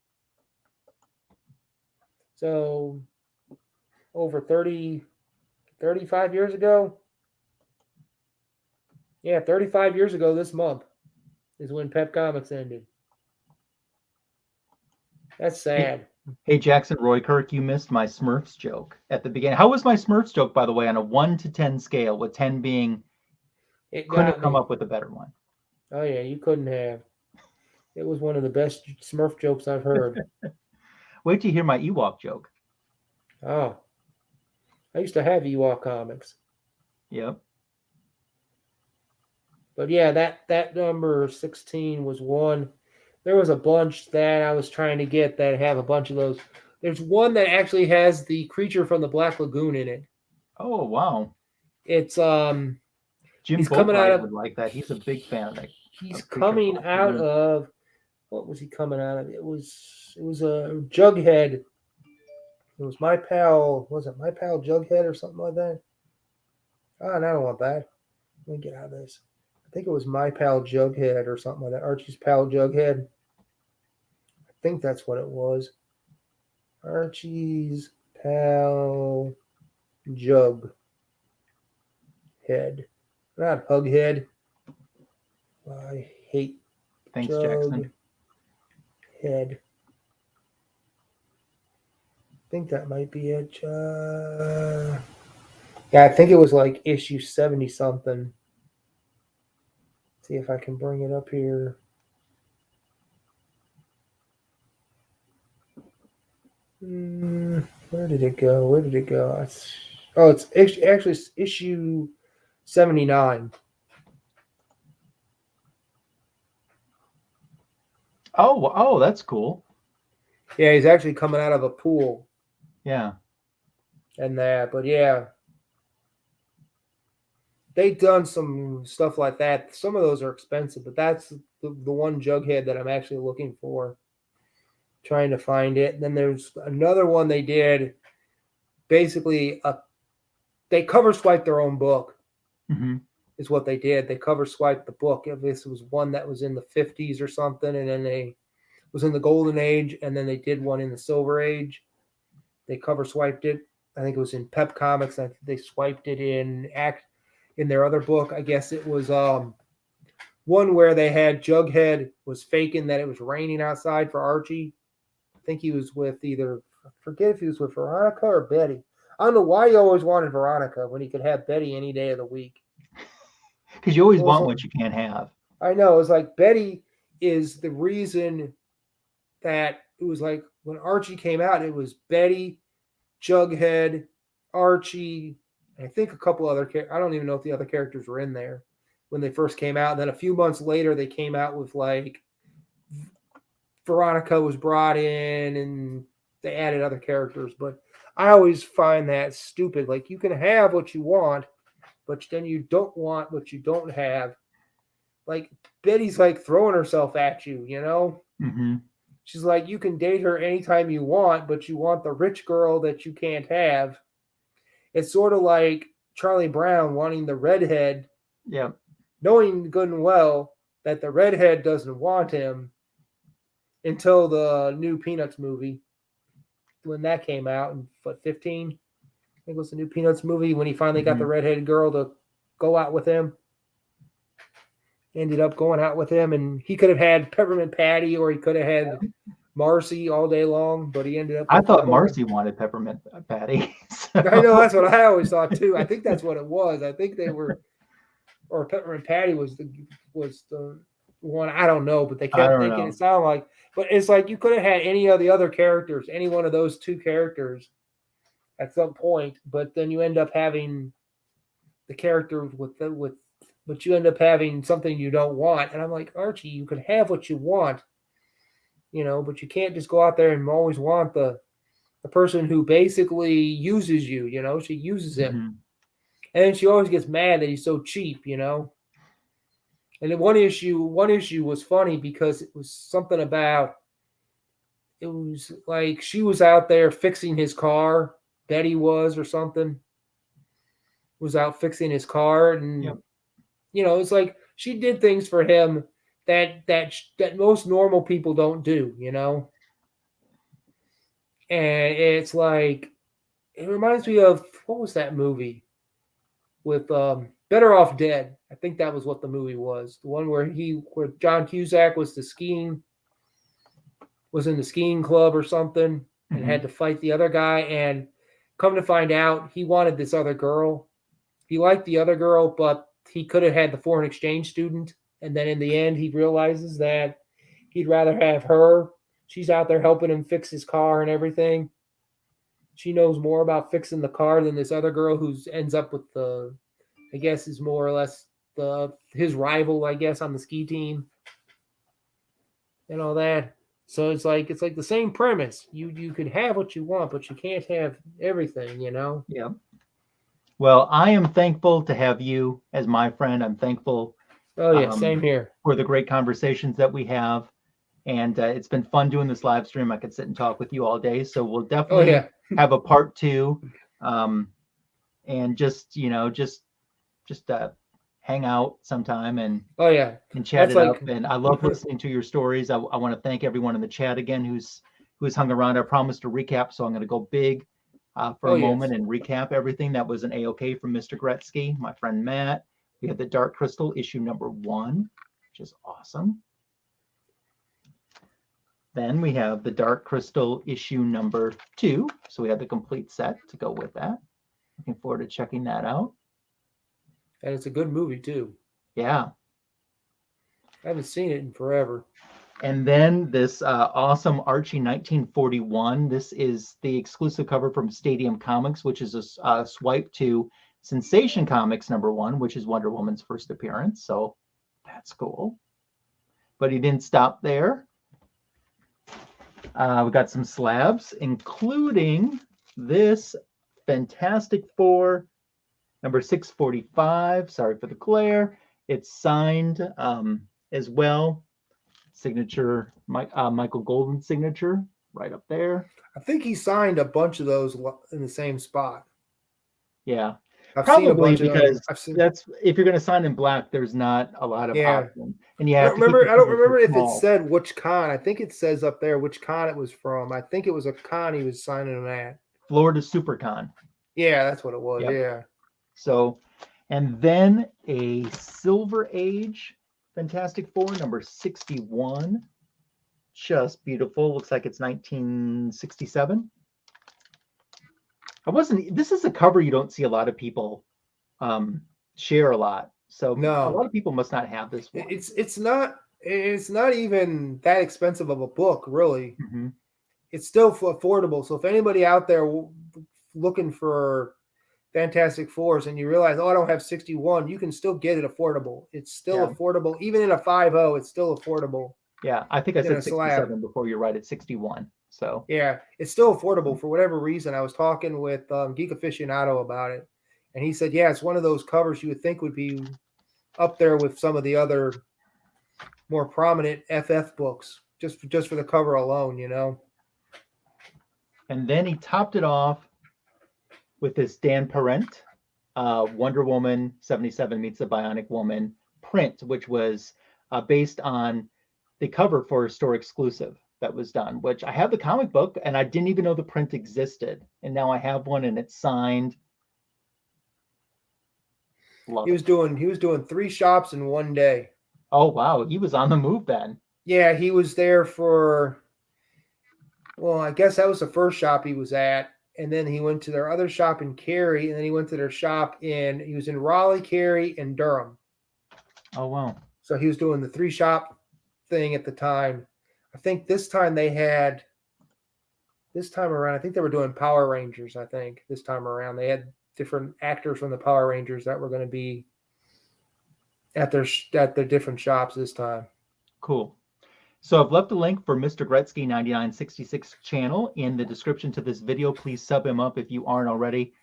So over 35 years ago. Yeah, 35 years ago this month is when Pep Comics ended. That's sad.
Hey, Jackson Roy Kirk, you missed my Smurfs joke at the beginning. How was my Smurfs joke, by the way, on a 1 to 10 scale, with 10 being couldn't have come up with a better one?
Oh, yeah, you couldn't have. It was one of the best Smurf jokes I've heard.
Wait till you hear my Ewok joke.
Oh. I used to have Ewok comics.
Yep.
But yeah, that number 16 was one. There was a bunch that I was trying to get that have a bunch of those. There's one that actually has the creature from the Black Lagoon in it.
Oh, wow.
It's
Jim
he's coming out of
would like that. He's a big fan of that.
He's coming out of what was he coming out of? It was a Jughead. It was My Pal. Was it My Pal Jughead or something like that? Oh, no, I don't want that. Let me get out of this. I think it was My Pal Jughead or something like that. Archie's Pal Jughead. I think that's what it was. Archie's Pal Jughead. Not Hughead. I hate
Thanks, Jackson.
Head. I think that might be it. Yeah, I think it was like issue 70 something. See if I can bring it up here. Where did it go? It's actually issue 79.
Oh, that's cool.
Yeah, he's actually coming out of a pool.
Yeah.
And that, but yeah. They've done some stuff like that. Some of those are expensive, but that's the one Jughead that I'm actually looking for. Trying to find it. And then there's another one they did. Basically, they cover swiped their own book.
Mm-hmm.
Is what they did. They cover swiped the book. This was one that was in the 50s or something, and then they was in the Golden Age, and then they did one in the Silver Age. They cover swiped it. I think it was in Pep Comics. I think they swiped it in their other book. I guess it was one where they had Jughead was faking that it was raining outside for Archie. I think he was with I forget if he was with Veronica or Betty. I don't know why he always wanted Veronica when he could have Betty any day of the week.
Because you always want what you can't have.
I know. It was like Betty is the reason that it was like when Archie came out, it was Betty, Jughead, Archie, I think a couple other characters. I don't even know if the other characters were in there when they first came out. And then a few months later, they came out with like Veronica was brought in and they added other characters. But I always find that stupid. Like you can have what you want, but then you don't want what you don't have. Like Betty's like throwing herself at you, you know?
Mm-hmm.
She's like, you can date her anytime you want, but you want the rich girl that you can't have. It's sort of like Charlie Brown wanting the redhead, knowing good and well that the redhead doesn't want him until the new Peanuts movie, when that came out in 15? I think it was the new Peanuts movie when he finally got the redheaded girl to go out with him. Ended up going out with him, and he could have had Peppermint Patty, or he could have had Marcy all day long, but he ended up.
I
With
thought
the whole...
Marcy wanted peppermint patty.
I know, that's what I always thought too. I think that's what it was. I think they were, or Peppermint Patty was the one. I don't know, but they
I
kept
don't
thinking
know.
it sounded like. But it's like you could have had any of the other characters, any one of those two characters, at some point. But then you end up having the character but you end up having something you don't want. And I'm like, Archie, you could have what you want, but you can't just go out there and always want the person who basically uses you. She uses him.
Mm-hmm.
And then she always gets mad that he's so cheap. And then one issue was funny because it was something about, it was like she was out there fixing his car, Betty was, or something, was out fixing his car. And,
Yep.
It's like she did things for him that most normal people don't do, And it's like, it reminds me of, what was that movie with Better Off Dead? I think that was what the movie was. The one where John Cusack was in the skiing club or something, and had to fight the other guy. And come to find out, he wanted this other girl. He liked the other girl, but he could have had the foreign exchange student. And then in the end, he realizes that he'd rather have her. She's out there helping him fix his car and everything. She knows more about fixing the car than this other girl who ends up with I guess is more or less his rival, I guess, on the ski team and all that. So it's like the same premise. You could have what you want, but you can't have everything,
Yeah. Well, I am thankful to have you as my friend. I'm thankful.
Oh yeah, same here.
For the great conversations that we have, and it's been fun doing this live stream. I could sit and talk with you all day. So we'll definitely have a part 2, and just hang out sometime and chat it up. And I love listening to your stories. I want to thank everyone in the chat again who's hung around. I promised to recap, so I'm going to go big for a moment and recap everything. That was an AOK from Mr. Gretzky, my friend Matt. We had the Dark Crystal issue number 1, which is awesome. Then we have the Dark Crystal issue number 2. So we have the complete set to go with that. Looking forward to checking that out.
And it's a good movie too.
Yeah.
I haven't seen it in forever.
And then this awesome Archie 1941. This is the exclusive cover from Stadium Comics, which is a swipe to Sensation Comics number 1, which is Wonder Woman's first appearance. So that's cool. But he didn't stop there. We got some slabs, including this Fantastic Four number 645. Sorry for the glare. It's signed as well. Signature, Michael Golden's signature right up there.
I think he signed a bunch of those in the same spot.
Yeah.
Probably
because that's, if you're going to sign in black, there's not a lot of options. And
I don't remember if it said which con. I think it says up there which con it was from. I think it was a con he was signing them at.
Florida SuperCon.
Yeah, that's what it was. Yep. Yeah.
So, and then a Silver Age Fantastic Four number 61. Just beautiful. Looks like it's 1967. This is a cover you don't see a lot of people share a lot. So
no,
a lot of people must not have this one.
It's not even that expensive of a book, really.
Mm-hmm.
It's still affordable. So if anybody out there looking for Fantastic Fours and you realize, I don't have 61, you can still get it affordable. It's still affordable. Even in a 5.0, it's still affordable.
Yeah, I think I said 67 before. You're right, it's 61. So
yeah, it's still affordable for whatever reason. I was talking with Geek Aficionado about it, and he said, yeah, it's one of those covers you would think would be up there with some of the other more prominent FF books, just for the cover alone,
And then he topped it off with this Dan Parent, Wonder Woman 77 Meets the Bionic Woman print, which was based on the cover for a store exclusive that was done, which I have the comic book and I didn't even know the print existed. And now I have one and it's signed.
He was doing 3 shops in one day.
Oh, wow. He was on the move then.
Yeah, he was there for Well, I guess that was the first shop he was at. And then he went to their other shop in Cary, and then he went to their shop he was in Raleigh, Cary, and Durham.
Oh, wow.
So he was doing the 3-shop thing at the time. I think this time around, I think they were doing Power Rangers. I think this time around they had different actors from the Power Rangers that were going to be at their different shops this time.
Cool. So I've left a link for MrGretzky9966 channel in the description to this video. Please sub him up if you aren't already.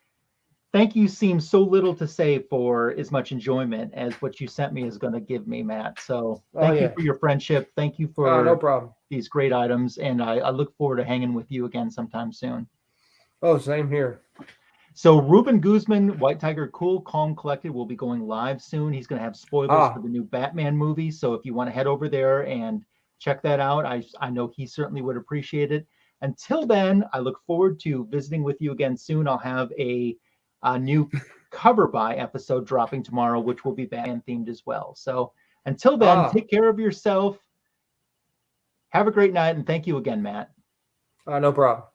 Thank you seems so little to say for as much enjoyment as what you sent me is going to give me, Matt. So thank you for your friendship. Thank you for
no problem.
These great items. And I look forward to hanging with you again sometime soon.
Oh, same here.
So Ruben Guzman, White Tiger Cool, Calm Collected will be going live soon. He's going to have spoilers for the new Batman movie. So if you want to head over there and check that out, I know he certainly would appreciate it. Until then, I look forward to visiting with you again soon. I'll have a new cover by episode dropping tomorrow, which will be Batman themed as well. So until then, take care of yourself. Have a great night. And thank you again, Matt.
No problem.